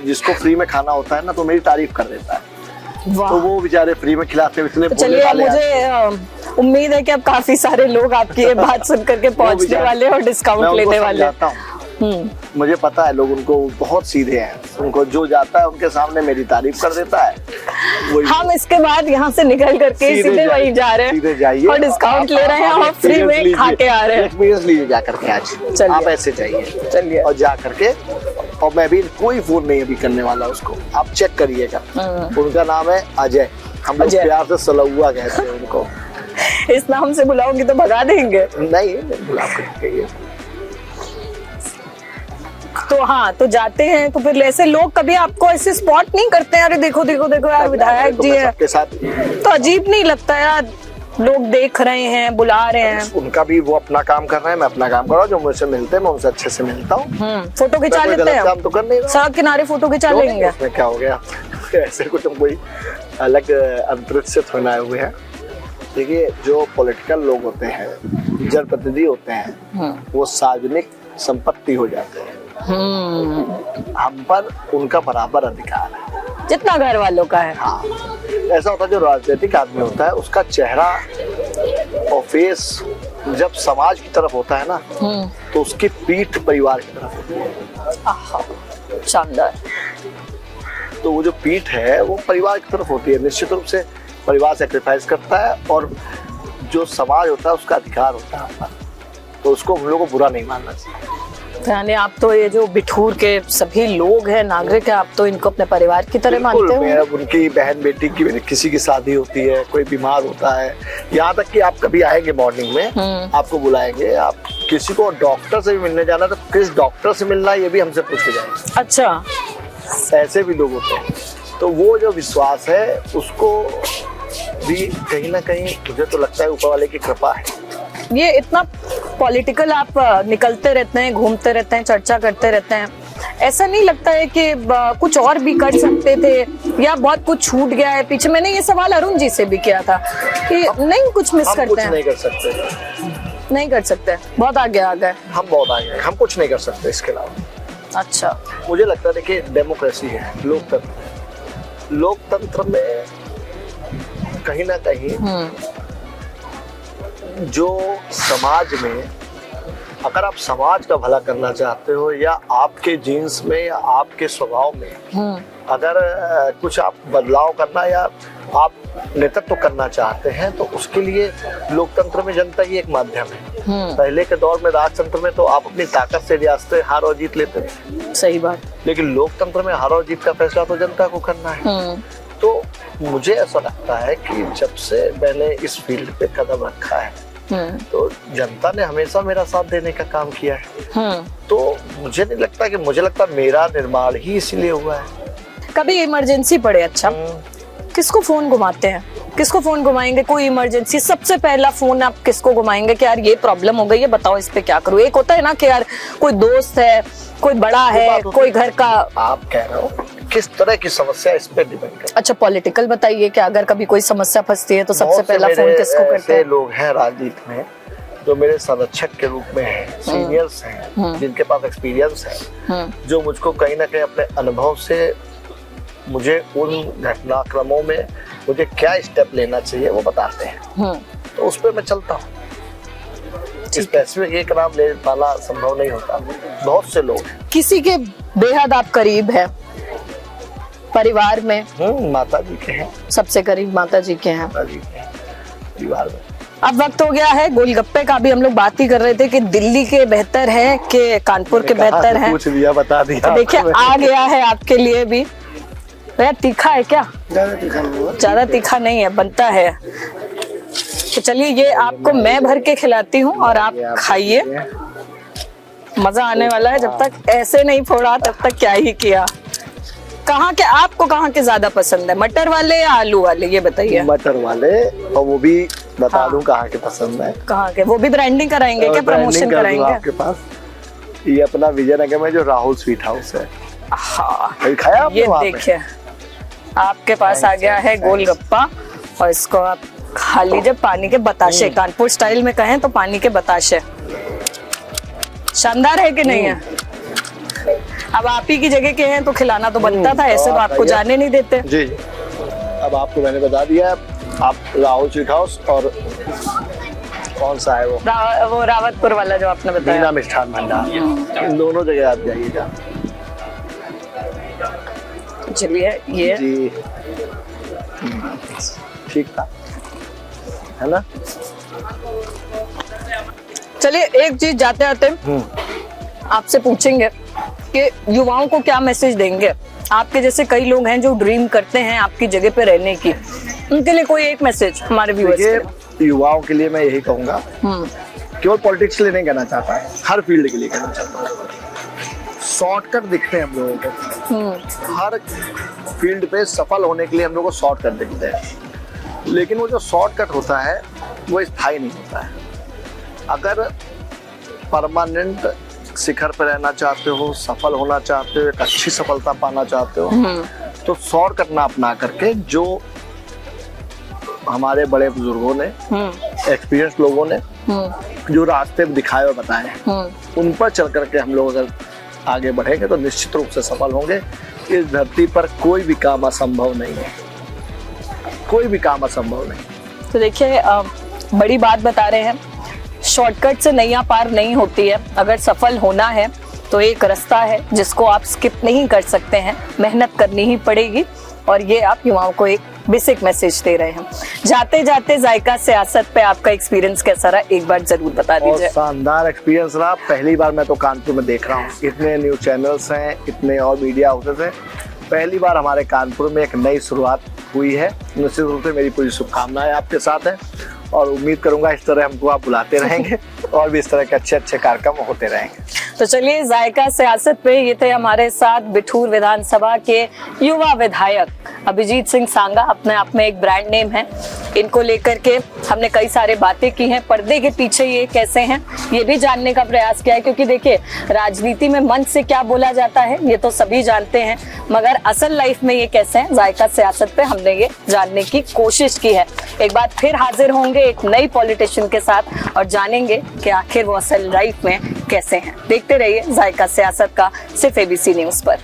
जिसको फ्री में खाना होता है ना तो मेरी तारीफ कर देता है। तो वो बेचारे फ्री में खिलाते हैं, इसलिए चलिए, मुझे उम्मीद है कि अब काफी सारे लोग आपकी ये बात सुन करके पहुंचने वाले और डिस्काउंट लेने वाले। मुझे पता है लोग उनको बहुत सीधे हैं, उनको जो जाता है उनके सामने मेरी तारीफ कर देता है। हम इसके बाद यहाँ से निकल करके सीधे वहीं जा रहे हैं और डिस्काउंट ले रहे हैं और फ्री में खा के आ रहे हैं। एक्सपीरियंस लीजिए जा करके आज। आप ऐसे जाइए, चलिए, और जा करके, और मैं भी कोई फोन नहीं अभी करने वाला उसको, आप चेक करिएगा। उनका नाम है अजय, हम लोग प्यार से सलौआ कहते हैं उनको। इस नाम से बुलाओगे तो भगा देंगे? नहीं, बुला के तो हाँ, तो जाते हैं तो फिर ऐसे लोग कभी आपको ऐसे स्पॉट नहीं करते हैं, अरे देखो देखो देखो यार विधायक जी है, सबके साथ तो अजीब नहीं लगता यार, लोग देख रहे हैं, बुला रहे हैं। उनका भी वो अपना काम कर रहे हैं, मैं अपना काम कर रहा हूँ, जो मुझसे मिलते हैं मैं उनसे अच्छे से मिलता हूँ। फोटो खिंचा कोई लेते गलत हैं, काम तो कर नहीं रहा। सड़क किनारे फोटो खिंचा लेंगे। उसमें क्या हो गया ऐसे कुछ हम कोई अलग अंतरिक्ष से थोड़ा आए हुए हैं। देखिए, जो पॉलिटिकल लोग होते हैं, जनप्रतिनिधि होते हैं, वो सार्वजनिक संपत्ति हो जाते हैं। हम पर उनका बराबर अधिकार है जितना घर वालों का है। हाँ, ऐसा होता है जो राजनीतिक आदमी होता है उसका चेहरा और फेस जब समाज की तरफ होता है ना, तो उसकी पीठ परिवार की तरफ होती है। शानदार। तो वो जो पीठ है वो परिवार की तरफ होती है। निश्चित रूप से परिवार सेक्रीफाइस करता है और जो समाज होता है उसका अधिकार होता है अपना, तो उसको हम लोग को बुरा नहीं मानना चाहिए। यानी आप तो ये जो बिठूर के सभी लोग हैं, नागरिक है, आप तो इनको अपने परिवार की तरह मानते हो। मैं उनकी बहन बेटी की किसी की शादी होती है, कोई बीमार होता है, यहाँ तक कि आप कभी आएंगे मॉर्निंग में, आपको बुलाएंगे, आप किसी को डॉक्टर से भी मिलने जाना तो किस डॉक्टर से मिलना है ये भी हमसे पूछ के जाएंगे। अच्छा, ऐसे भी लोग होते हैं। तो वो जो विश्वास है उसको भी कहीं ना कहीं मुझे तो लगता है ऊपर वाले की कृपा है। ये इतना पॉलिटिकल आप निकलते रहते हैं, घूमते रहते हैं, चर्चा करते रहते हैं, ऐसा नहीं लगता है कि कुछ और भी कर सकते थे या बहुत कुछ छूट गया है पीछे? मैंने ये सवाल अरुण जी से भी किया था कि नहीं कुछ मिस करते हैं। कुछ नहीं कर सकते, नहीं कर सकते, बहुत आगे आ गए हम, बहुत आगे हैं, हम कुछ नहीं कर सकते इसके अलावा। अच्छा, मुझे लगता है देखिए, डेमोक्रेसी है, लोकतंत्र, लोकतंत्र में कहीं ना कहीं जो समाज में, अगर आप समाज का भला करना चाहते हो या आपके जीन्स में या आपके स्वभाव में अगर कुछ आप बदलाव करना या आप नेतृत्व करना चाहते हैं, तो उसके लिए लोकतंत्र में जनता ही एक माध्यम है। पहले के दौर में राजतंत्र में तो आप अपनी ताकत से रियासतें हार और जीत लेते थे। सही बात। लेकिन लोकतंत्र में हार और जीत का फैसला तो जनता को करना है। तो मुझे ऐसा लगता है कि जब से मैंने इस फील्ड पे कदम रखा है, तो जनता ने हमेशा मेरा साथ देने का काम किया है। तो मुझे नहीं लगता कि, मुझे लगता मेरा निर्माण ही इसीलिए हुआ है। कभी इमरजेंसी पड़े, अच्छा किसको फोन घुमाते हैं? किसको फोन घुमाएंगे? कोई इमरजेंसी, सबसे पहला फोन आप किसको घुमाएंगे कि यार ये प्रॉब्लम हो गई है, बताओ इस पे क्या करूं? एक होता है ना कि यार कोई दोस्त है, कोई बड़ा है, कोई घर का। आप कह रहे हो किस तरह की समस्या, इस पे डिपेंड करता है। अच्छा, पॉलिटिकल बताइए कि अगर कभी कोई समस्या फंसती है तो सबसे पहला फोन किसको करते हैं? लोग हैं राजनीति में जो मेरे संरक्षक के रूप में हैं, सीनियर्स हैं, जिनके पास एक्सपीरियंस है, जो मुझको कहीं ना कहीं अपने अनुभव से मुझे उन घटनाक्रमों में मुझे क्या स्टेप लेना चाहिए वो बताते हैं। तो उस पर मैं चलता हूँ। स्पेसिफिक एक नाम ले पाना संभव नहीं होता, बहुत से लोग। किसी के बेहद आप करीब है परिवार में? माता जी के हैं, सबसे करीब माता जी के हैं। माता जी के हैं परिवार में। अब वक्त हो गया है गोलगप्पे का, भी हम लोग बात ही कर रहे थे कि दिल्ली के बेहतर है कि कानपुर के बेहतर है। पूछ दिया, बता दिया। तो देखिए आ गया है आपके लिए भी। भैया तीखा है क्या? ज्यादा तीखा नहीं है, बनता है। तो चलिए ये आपको मैं भर के खिलाती हूँ और आप खाइए, मजा आने वाला है। जब तक ऐसे नहीं फोड़ा तब तक क्या ही किया। कहाँ के, आपको कहाँ के ज्यादा पसंद है, मटर वाले या आलू वाले, ये बताइए? मटर वाले, और वो भी बता दूं कहाँ के पसंद है। कहाँ के? वो भी ब्रांडिंग कराएंगे क्या, प्रमोशन कराएंगे आपके पास? ये अपना विजयनगर में जो राहुल स्वीट हाउस है, हाँ, खाया आपने? ये देखिए आपके पास आ गया है गोलगप्पा और इसको आप खा लीजिए। पानी के बताशे, कानपुर स्टाइल में कहें तो पानी के बताशे। शानदार है कि नहीं है? अब आप ही की जगह के हैं तो खिलाना तो बनता था, ऐसे तो आपको जाने नहीं देते। जी, अब आपको मैंने बता दिया, आप राहुल स्वीट हाउस और कौन सा है वो रावतपुर वाला जो आपने बताया, मीना मिष्ठान भंडार, इन दोनों जगह आप जाइएगा। चलिए ये जी ठीक था, है ना? चलिए एक चीज जाते आते आपसे पूछेंगे कि युवाओं को क्या मैसेज देंगे? आपके जैसे कई लोग हैं जो ड्रीम करते हैं आपकी जगह पे रहने की, उनके लिए कोई एक मैसेज हमारे व्यूअर्स के लिए? युवाओं के लिए मैं यही कहूंगा, केवल पॉलिटिक्स के लिए नहीं कहना चाहता, हर फील्ड के लिए कहना चाहता हूँ, शॉर्टकट दिखते हैं हम लोगों को। हर फील्ड पे सफल होने के लिए हम लोगों को शॉर्टकट दिखते हैं, लेकिन वो जो शॉर्टकट होता है वो स्थायी नहीं होता है। अगर परमानेंट शिखर पे रहना चाहते हो, सफल होना चाहते हो, एक अच्छी सफलता पाना चाहते हो, तो शॉर्टकट ना अपना करके जो हमारे बड़े बुजुर्गों ने, एक्सपीरियंस लोगों ने जो रास्ते दिखाए और बताए हैं, उन पर चल करके हम लोग अगर आगे बढ़ेंगे तो निश्चित रूप से सफल होंगे। इस धरती पर कोई भी काम असंभव नहीं है, कोई भी काम असंभव नहीं। तो देखिए बड़ी बात बता रहे हैं, शॉर्टकट से नैया पार नहीं होती है। अगर सफल होना है तो एक रास्ता है जिसको आप स्किप नहीं कर सकते हैं, मेहनत करनी ही पड़ेगी। और ये आप युवाओं को एक बेसिक मैसेज दे रहे हैं। जाते जाते जायका सियासत पे आपका एक्सपीरियंस कैसा रहा, एक बार जरूर बता दीजिए। शानदार एक्सपीरियंस रहा। पहली बार मैं तो कानपुर में देख रहा हूँ, इतने न्यूज चैनल्स हैं, इतने और मीडिया हाउसेस हैं, पहली बार हमारे कानपुर में एक नई शुरुआत हुई है। निश्चित रूप से मेरी पूरी शुभकामनाएं आपके साथ हैं और उम्मीद करूंगा इस तरह हमको आप बुलाते रहेंगे और भी इस तरह के अच्छे अच्छे कार्यक्रम होते रहेंगे। तो चलिए, जायका सियासत पे ये थे हमारे साथ बिठूर विधानसभा के युवा विधायक अभिजीत सिंह सांगा। अपने आप में एक ब्रांड नेम है। इनको लेकर के हमने कई सारे बातें की हैं, पर्दे के पीछे ये कैसे हैं ये भी जानने का प्रयास किया है, क्योंकि देखिए राजनीति में मन से क्या बोला जाता है ये तो सभी जानते हैं, मगर असल लाइफ में ये कैसे हैं, जायका सियासत पे हमने ये जानने की कोशिश की है। एक बार फिर हाजिर होंगे एक नई पॉलिटिशियन के साथ और जानेंगे कि आखिर वो असल लाइफ में कैसे हैं। देखते रहिए जायका सियासत का सिर्फ ABC न्यूज पर।